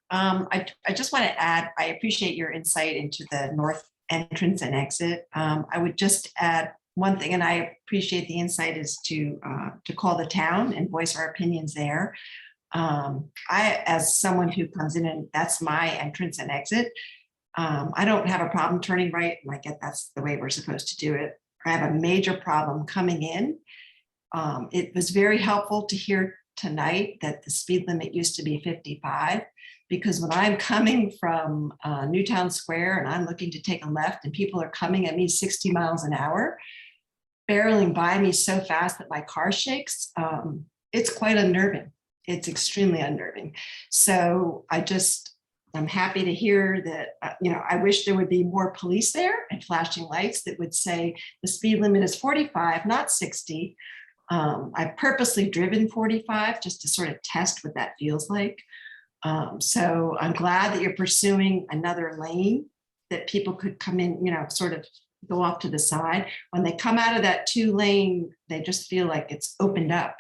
I just want to add, I appreciate your insight into the north entrance and exit. I would just add one thing, and I appreciate the insight, is to call the town and voice our opinions there. As someone who comes in and that's my entrance and exit, I don't have a problem turning right, and I get that's the way we're supposed to do it. I have a major problem coming in. It was very helpful to hear tonight that the speed limit used to be 55, because when I'm coming from Newtown Square and I'm looking to take a left and people are coming at me 60 miles an hour, barreling by me so fast that my car shakes, it's quite unnerving. It's extremely unnerving. So I'm happy to hear that, I wish there would be more police there and flashing lights that would say the speed limit is 45, not 60. I've purposely driven 45 just to sort of test what that feels like. So I'm glad that you're pursuing another lane that people could come in, sort of go off to the side. When they come out of that 2-lane, they just feel like it's opened up.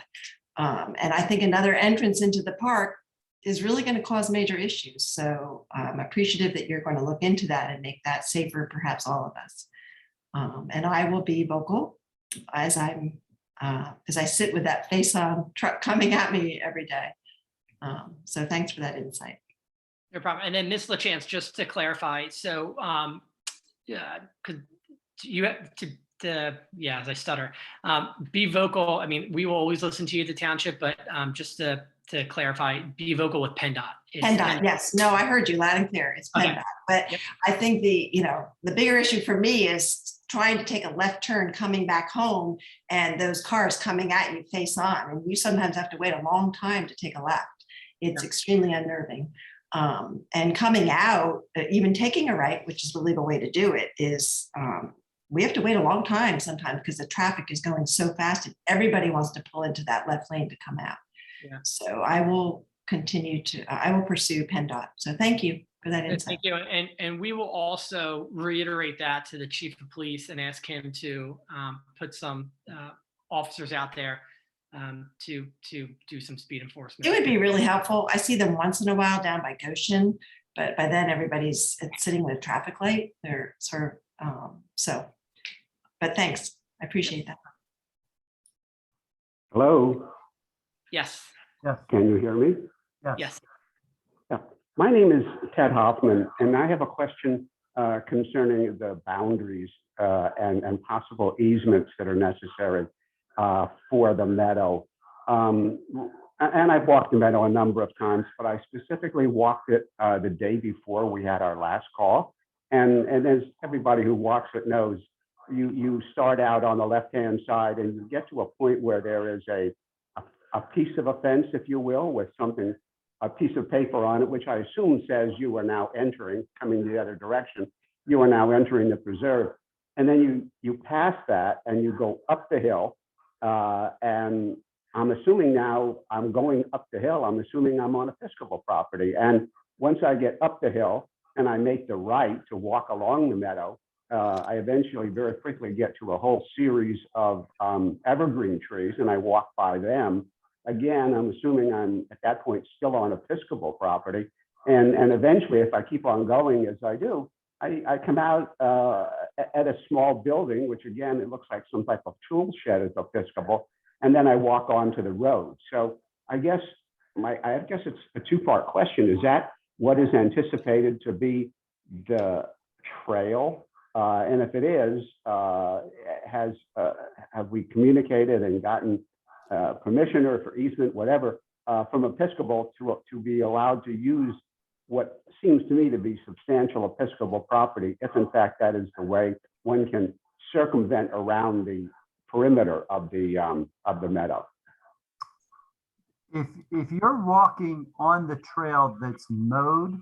And I think another entrance into the park is really going to cause major issues. So I'm appreciative that you're going to look into that and make that safer, perhaps all of us. And I will be vocal as because I sit with that face-on truck coming at me every day. So thanks for that insight. No problem. And then Ms. LaChance, just to clarify, so because you have to, as I stutter, be vocal. I mean, we will always listen to you at the township, but just to clarify, be vocal with PennDOT. PennDOT, yes. No, I heard you loud and clear. It's PennDOT. Okay. But yep. I think the bigger issue for me is trying to take a left turn coming back home and those cars coming at you face on. And you sometimes have to wait a long time to take a left. It's extremely unnerving. And coming out, even taking a right, which is the legal way to do it, is we have to wait a long time sometimes because the traffic is going so fast and everybody wants to pull into that left lane to come out. Yeah. So I will I will pursue PennDOT. So thank you for that insight. Thank you. And we will also reiterate that to the chief of police and ask him to put some officers out there to do some speed enforcement. It would be really helpful. I see them once in a while down by Goshen, but by then everybody's sitting with a traffic light. They're sort of, but thanks. I appreciate that. Hello. Yes. Yes. Can you hear me? Yes. Yes. Yeah. My name is Ted Hoffman, and I have a question concerning the boundaries and possible easements that are necessary for the meadow. And I've walked the meadow a number of times, but I specifically walked it the day before we had our last call. And as everybody who walks it knows, you start out on the left-hand side and you get to a point where there is a piece of a fence, if you will, with a piece of paper on it, which I assume says you are now entering, coming the other direction, you are now entering the preserve. And then you pass that and you go up the hill and I'm assuming now I'm going up the hill. I'm assuming I'm on Episcopal property. And once I get up the hill and I make the right to walk along the meadow, I eventually very quickly get to a whole series of evergreen trees, and I walk by them. Again, I'm assuming I'm at that point still on Episcopal property. And eventually, if I keep on going as I do, I come out at a small building, which again, it looks like some type of tool shed is Episcopal. And then I walk onto the road. So I guess it's a two-part question. Is that what is anticipated to be the trail? And if it is, have we communicated and gotten permission or for easement, whatever, from Episcopal to be allowed to use what seems to me to be substantial Episcopal property, if in fact that is the way one can circumvent around the perimeter of the meadow? If you're walking on the trail that's mowed,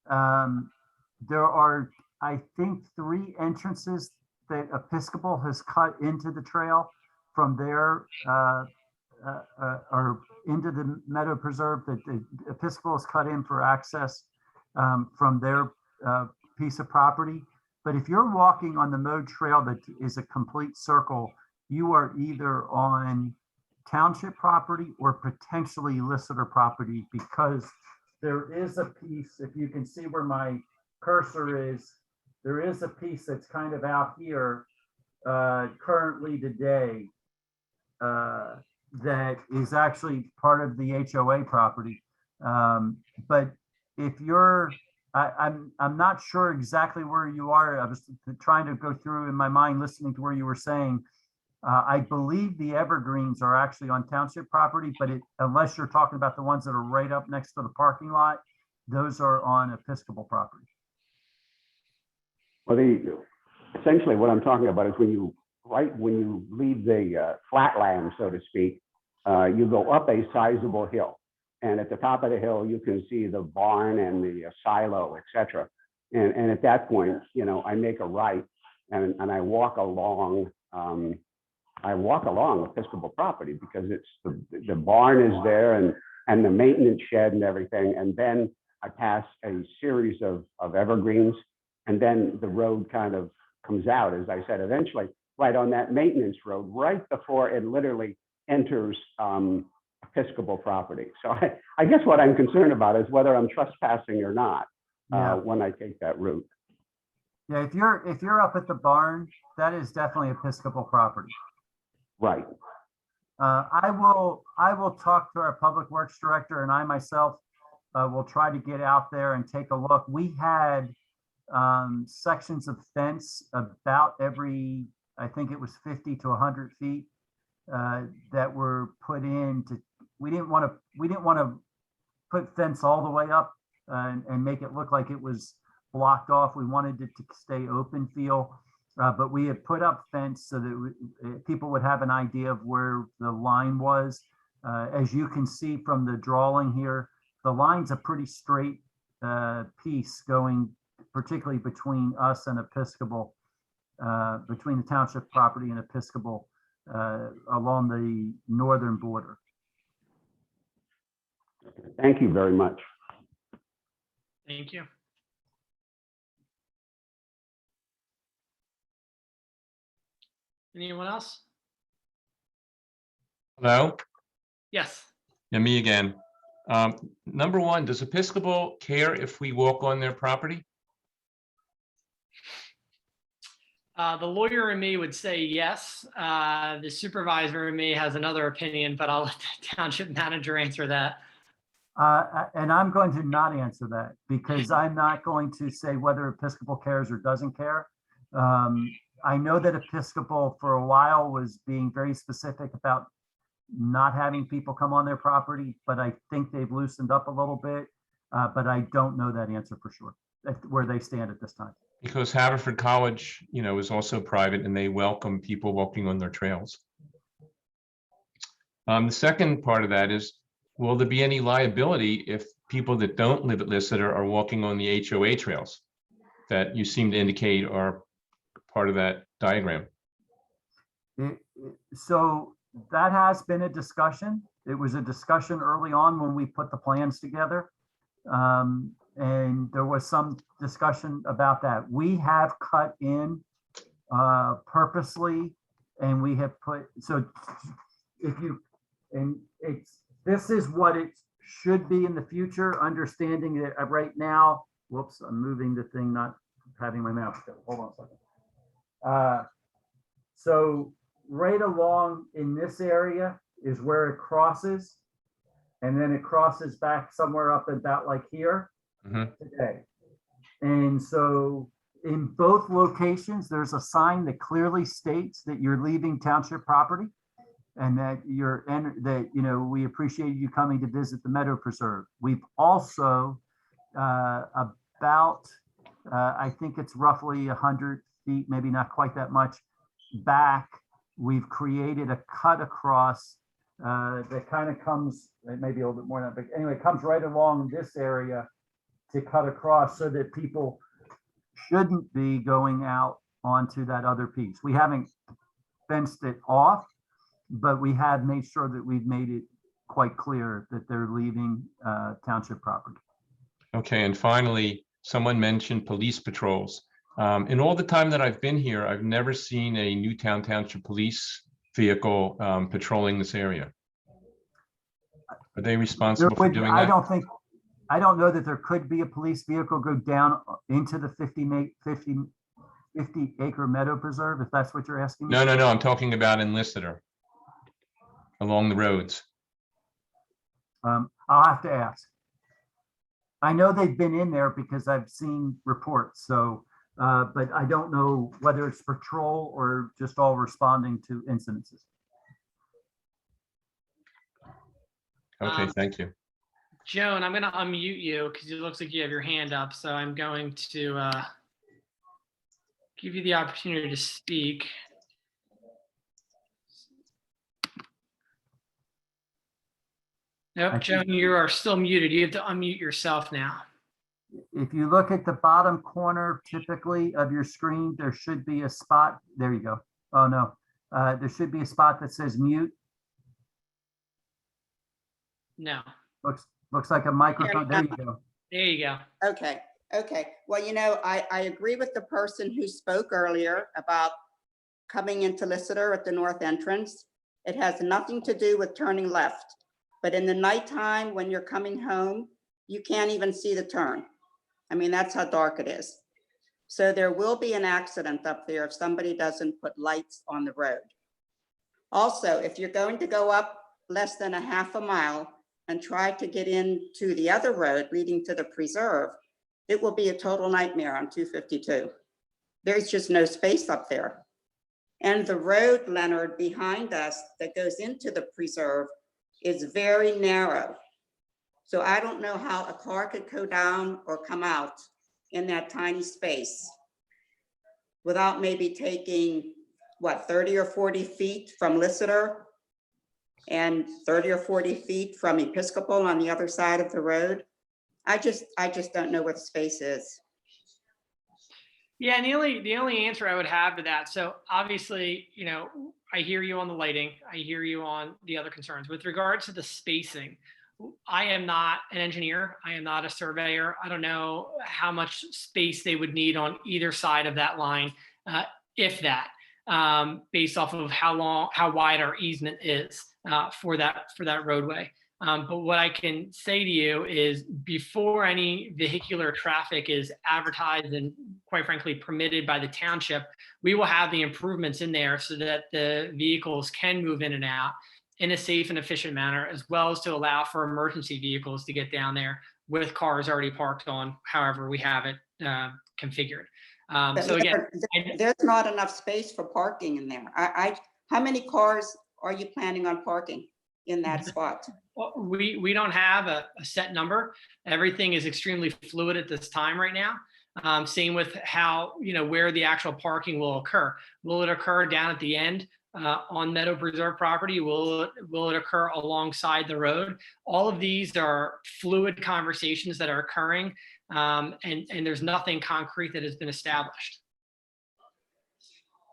there are, I think, 3 entrances that Episcopal has cut into the trail from there, or into the Meadow Preserve that the Episcopal has cut in for access from their piece of property. But if you're walking on the mowed trail that is a complete circle, you are either on township property or potentially Liseter property, because there is a piece, if you can see where my cursor is, there is a piece that's kind of out here currently today that is actually part of the HOA property. But if you're, I'm not sure exactly where you are. I was trying to go through in my mind, listening to where you were saying. I believe the evergreens are actually on township property, but unless you're talking about the ones that are right up next to the parking lot, those are on Episcopal property. Well, essentially what I'm talking about is when you leave the flatland, so to speak, you go up a sizable hill. And at the top of the hill, you can see the barn and the silo, et cetera. And at that point, I make a right and I walk along Episcopal property, because it's the barn is there and the maintenance shed and everything. And then I pass a series of evergreens, and then the road kind of comes out, as I said, eventually right on that maintenance road, right before it literally enters Episcopal property. So I guess what I'm concerned about is whether I'm trespassing or not when I take that route. Yeah, if you're up at the barn, that is definitely Episcopal property. Right. I will talk to our public works director, and I myself will try to get out there and take a look. We had sections of fence about every, I think it was 50 to 100 feet that were put in. We didn't want to put fence all the way up and make it look like it was blocked off. We wanted it to stay open feel. But we had put up fence so that people would have an idea of where the line was. As you can see from the drawing here, the line's a pretty straight piece going, particularly between us and Episcopal, between the township property and Episcopal along the northern border. Thank you very much. Thank you. Anyone else? Hello? Yes. Yeah, me again. Number one, does Episcopal care if we walk on their property? The lawyer in me would say yes. The supervisor in me has another opinion, but I'll let the township manager answer that. And I'm going to not answer that, because I'm not going to say whether Episcopal cares or doesn't care. I know that Episcopal for a while was being very specific about not having people come on their property, but I think they've loosened up a little bit. But I don't know that answer for sure, where they stand at this time. Because Haverford College, is also private and they welcome people walking on their trails. The second part of that is, will there be any liability if people that don't live at Liseter are walking on the HOA trails that you seem to indicate are part of that diagram? So that has been a discussion. It was a discussion early on when we put the plans together. And there was some discussion about that. We have cut in purposely, and we have put, so if you, and this is what it should be in the future, understanding that right now, whoops, I'm moving the thing, not having my mouse go. Hold on a second. So right along in this area is where it crosses, and then it crosses back somewhere up about like here today. And so in both locations, there's a sign that clearly states that you're leaving township property and that we appreciate you coming to visit the Meadow Preserve. We've also I think it's roughly 100 feet, maybe not quite that much back, we've created a cut across that kind of comes, maybe a little bit more than that, but anyway, it comes right along this area to cut across so that people shouldn't be going out onto that other piece. We haven't fenced it off, but we have made sure that we've made it quite clear that they're leaving township property. Okay, and finally, someone mentioned police patrols. In all the time that I've been here, I've never seen a Newtown Township Police vehicle patrolling this area. Are they responsible for doing that? I don't know that there could be a police vehicle go down into the 50 acre Meadow Preserve, if that's what you're asking. No, I'm talking about in Liseter, along the roads. I'll have to ask. I know they've been in there because I've seen reports, so, but I don't know whether it's patrol or just all responding to incidences. Okay, thank you. Joan, I'm going to unmute you because it looks like you have your hand up. So I'm going to give you the opportunity to speak. Nope, Joan, you are still muted. You have to unmute yourself now. If you look at the bottom corner typically of your screen, there should be a spot. There you go. Oh, no. There should be a spot that says mute. No. Looks like a microphone. There you go. There you go. Okay. Well, I agree with the person who spoke earlier about coming into Liseter at the north entrance. It has nothing to do with turning left. But in the nighttime, when you're coming home, you can't even see the turn. I mean, that's how dark it is. So there will be an accident up there if somebody doesn't put lights on the road. Also, if you're going to go up less than a half a mile and try to get into the other road leading to the preserve, it will be a total nightmare on 252. There's just no space up there. And the road, Leonard, behind us that goes into the preserve is very narrow. So I don't know how a car could go down or come out in that tiny space without maybe taking, 30 or 40 feet from Liseter and 30 or 40 feet from Episcopal on the other side of the road. I just don't know what space is. Yeah, and the only answer I would have to that, so obviously, I hear you on the lighting, I hear you on the other concerns. With regards to the spacing, I am not an engineer, I am not a surveyor. I don't know how much space they would need on either side of that line, if that, based off of how wide our easement is for that roadway. But what I can say to you is before any vehicular traffic is advertised and quite frankly permitted by the township, we will have the improvements in there so that the vehicles can move in and out in a safe and efficient manner, as well as to allow for emergency vehicles to get down there with cars already parked on however we have it configured. So again, there's not enough space for parking in there. How many cars are you planning on parking in that spot? Well, we don't have a set number. Everything is extremely fluid at this time right now. Same with how, where the actual parking will occur. Will it occur down at the end on Meadow Preserve property? Will it occur alongside the road? All of these are fluid conversations that are occurring, and there's nothing concrete that has been established.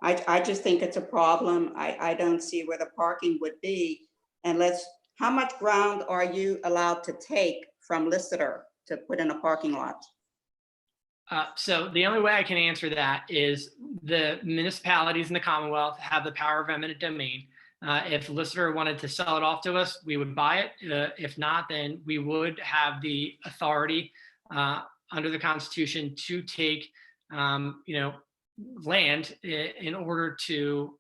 I just think it's a problem. I don't see where the parking would be unless, how much ground are you allowed to take from Liseter to put in a parking lot? So the only way I can answer that is the municipalities in the Commonwealth have the power of eminent domain. If Liseter wanted to sell it off to us, we would buy it. If not, then we would have the authority under the Constitution to take, land in order to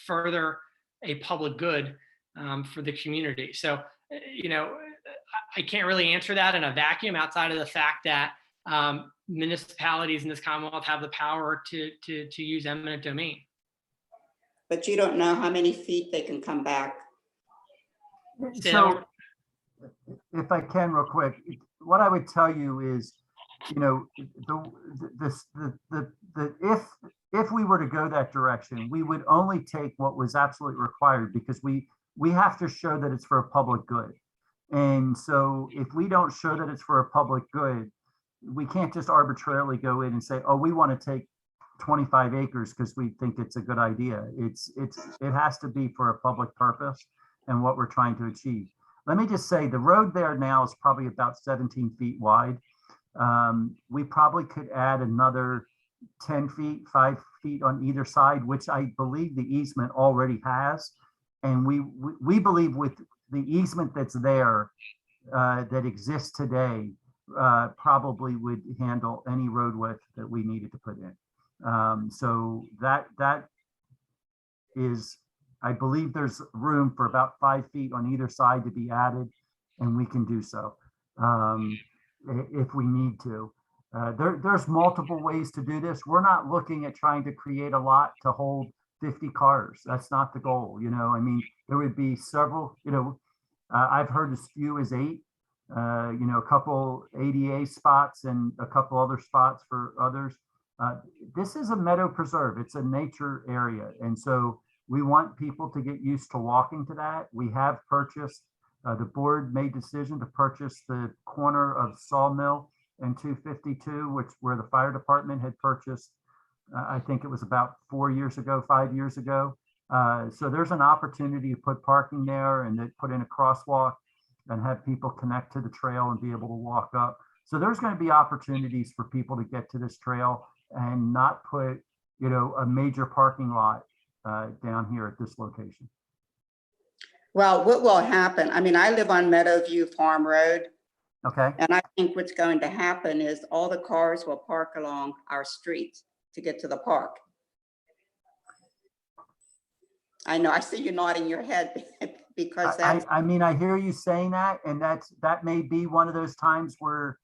further a public good for the community. So, I can't really answer that in a vacuum outside of the fact that municipalities in this Commonwealth have the power to use eminent domain. But you don't know how many feet they can come back. So if I can real quick, what I would tell you is, if we were to go that direction, we would only take what was absolutely required because we have to show that it's for a public good. And so if we don't show that it's for a public good, we can't just arbitrarily go in and say, oh, we want to take 25 acres because we think it's a good idea. It has to be for a public purpose and what we're trying to achieve. Let me just say the road there now is probably about 17 feet wide. We probably could add another 10 feet, 5 feet on either side, which I believe the easement already has. And we believe with the easement that's there, that exists today, probably would handle any road width that we needed to put in. So that is, I believe there's room for about 5 feet on either side to be added, and we can do so if we need to. There's multiple ways to do this. We're not looking at trying to create a lot to hold 50 cars. That's not the goal. I mean, there would be several, I've heard as few as 8, a couple ADA spots and a couple other spots for others. This is a meadow preserve. It's a nature area. And so we want people to get used to walking to that. We have purchased, the board made decision to purchase the corner of Sawmill and 252, where the fire department had purchased, I think it was about 4 years ago, 5 years ago. So there's an opportunity to put parking there and then put in a crosswalk and have people connect to the trail and be able to walk up. So there's going to be opportunities for people to get to this trail and not put, a major parking lot down here at this location. Well, what will happen? I mean, I live on Meadowview Farm Road. Okay. And I think what's going to happen is all the cars will park along our street to get to the park. I know, I see you nodding your head because that's. I mean, I hear you saying that, and that may be one of those times where,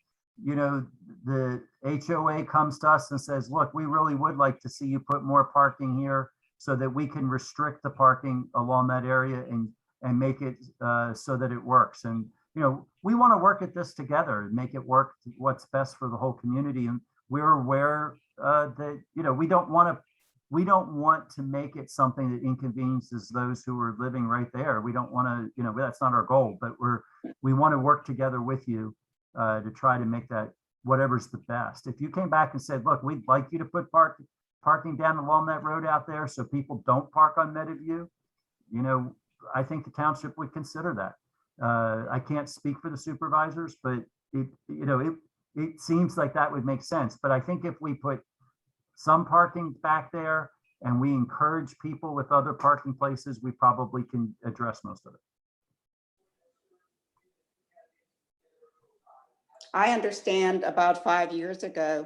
the HOA comes to us and says, look, we really would like to see you put more parking here so that we can restrict the parking along that area and make it so that it works. And, we want to work at this together and make it work what's best for the whole community. And we're aware that, we don't want to make it something that inconveniences those who are living right there. We don't want to, that's not our goal, but we want to work together with you to try to make that whatever's the best. If you came back and said, look, we'd like you to put parking down along that road out there so people don't park on Meadowview, I think the township would consider that. I can't speak for the supervisors, but it seems like that would make sense. But I think if we put some parking back there and we encourage people with other parking places, we probably can address most of it. I understand about 5 years ago,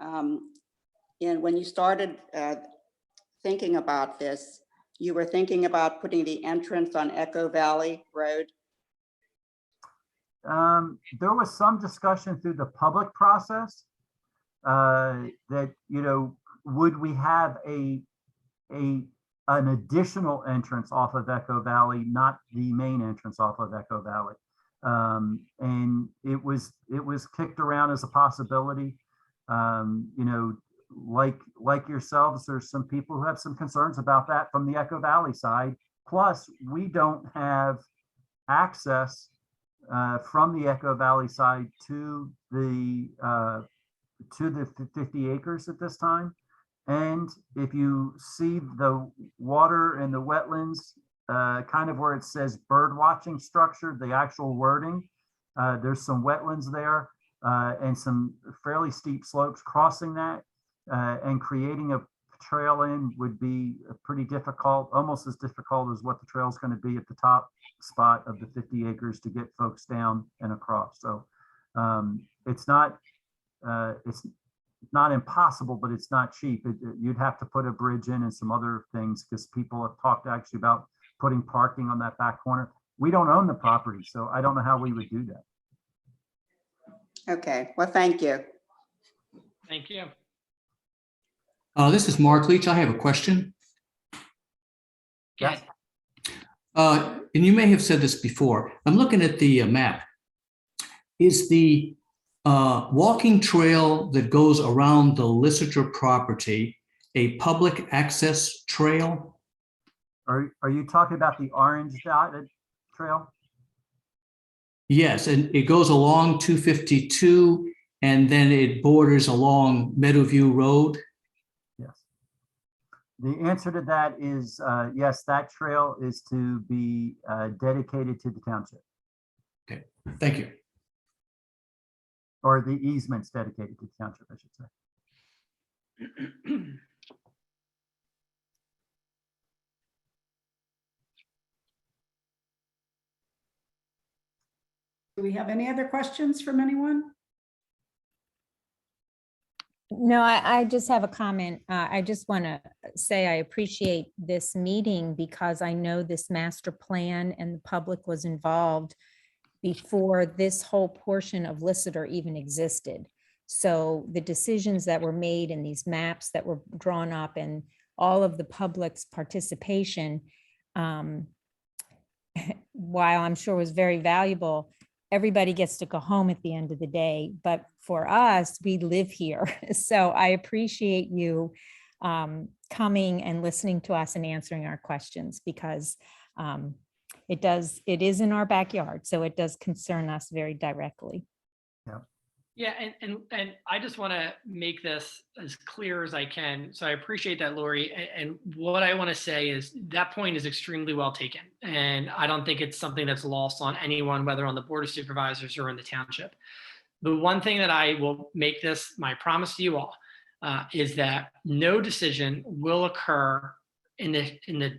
and when you started thinking about this, you were thinking about putting the entrance on Echo Valley Road. There was some discussion through the public process that, would we have an additional entrance off of Echo Valley, not the main entrance off of Echo Valley. And it was kicked around as a possibility. Like yourselves, there's some people who have some concerns about that from the Echo Valley side. Plus, we don't have access from the Echo Valley side to the 50 acres at this time. And if you see the water and the wetlands, kind of where it says bird watching structure, the actual wording, there's some wetlands there and some fairly steep slopes crossing that, and creating a trail in would be pretty difficult, almost as difficult as what the trail is going to be at the top spot of the 50 acres to get folks down and across. So it's not impossible, but it's not cheap. You'd have to put a bridge in and some other things, because people have talked actually about putting parking on that back corner. We don't own the property, so I don't know how we would do that. Okay, well, thank you. Thank you. This is Mark Leach. I have a question. Yes. And you may have said this before. I'm looking at the map. Is the walking trail that goes around the Liseter property a public access trail? Are you talking about the orange dotted trail? Yes, and it goes along 252 and then it borders along Meadowview Road. Yes. The answer to that is yes, that trail is to be dedicated to the township, Okay, thank you. or the easements dedicated to the township, I should say. Do we have any other questions from anyone? No, I just have a comment. I just want to say I appreciate this meeting because I know this master plan and the public was involved before this whole portion of Liseter even existed. So the decisions that were made and these maps that were drawn up and all of the public's participation, while I'm sure was very valuable, everybody gets to go home at the end of the day. But for us, we live here. So I appreciate you coming and listening to us and answering our questions, because it is in our backyard. So it does concern us very directly. Yeah, and I just want to make this as clear as I can. So I appreciate that, Lori. And what I want to say is that point is extremely well taken. And I don't think it's something that's lost on anyone, whether on the Board of Supervisors or in the township. The one thing that I will make this my promise to you all is that no decision will occur in the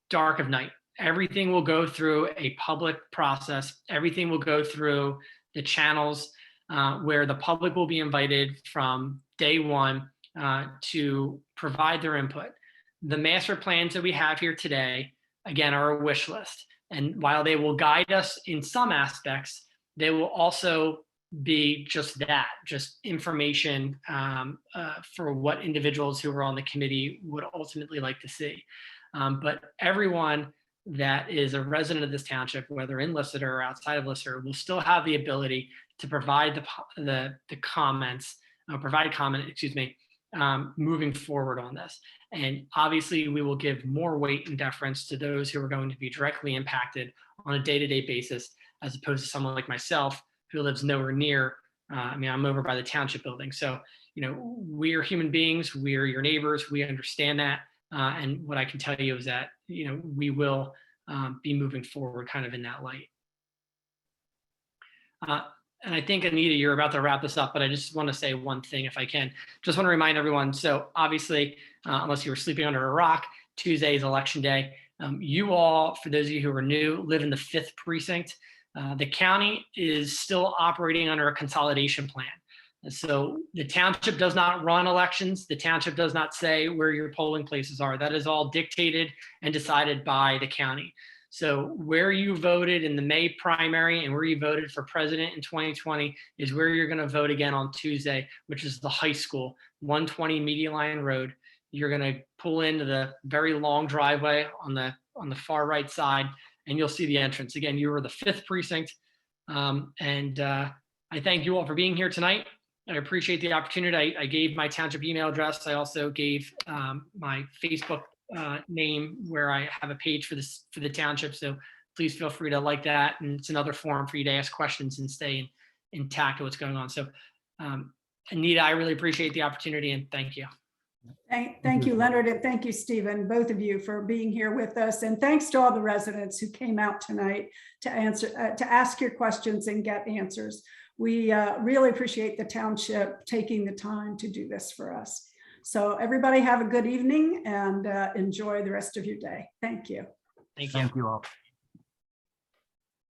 dark of night. Everything will go through a public process. Everything will go through the channels where the public will be invited from day one to provide their input. The master plans that we have here today, again, are a wish list. And while they will guide us in some aspects, they will also be just that, just information for what individuals who are on the committee would ultimately like to see. But everyone that is a resident of this township, whether in Liseter or outside of Liseter, will still have the ability to provide the comments, moving forward on this. And obviously we will give more weight and deference to those who are going to be directly impacted on a day-to-day basis, as opposed to someone like myself who lives nowhere near. I'm over by the township building. So, we are human beings, we are your neighbors, we understand that. And what I can tell you is that, we will be moving forward kind of in that light. And I think, Anita, you're about to wrap this up, but I just want to say one thing if I can. Just want to remind everyone, so obviously, unless you were sleeping under a rock, Tuesday is election day. You all, for those of you who are new, live in the 5th precinct. The county is still operating under a consolidation plan. So the township does not run elections. The township does not say where your polling places are. That is all dictated and decided by the county. So where you voted in the May primary and where you voted for president in 2020 is where you're going to vote again on Tuesday, which is the high school, 120 Media Line Road. You're going to pull into the very long driveway on the far right side, and you'll see the entrance. Again, you are the 5th precinct. I thank you all for being here tonight. I appreciate the opportunity. I gave my township email address. I also gave my Facebook name, where I have a page for the township. So please feel free to like that. And it's another forum for you to ask questions and stay intact with what's going on. So Anita, I really appreciate the opportunity and thank you. Thank you, Leonard, and thank you, Stephen, both of you for being here with us. And thanks to all the residents who came out tonight to ask your questions and get answers. We really appreciate the township taking the time to do this for us. So everybody have a good evening and enjoy the rest of your day. Thank you. Thank you. Thank you all.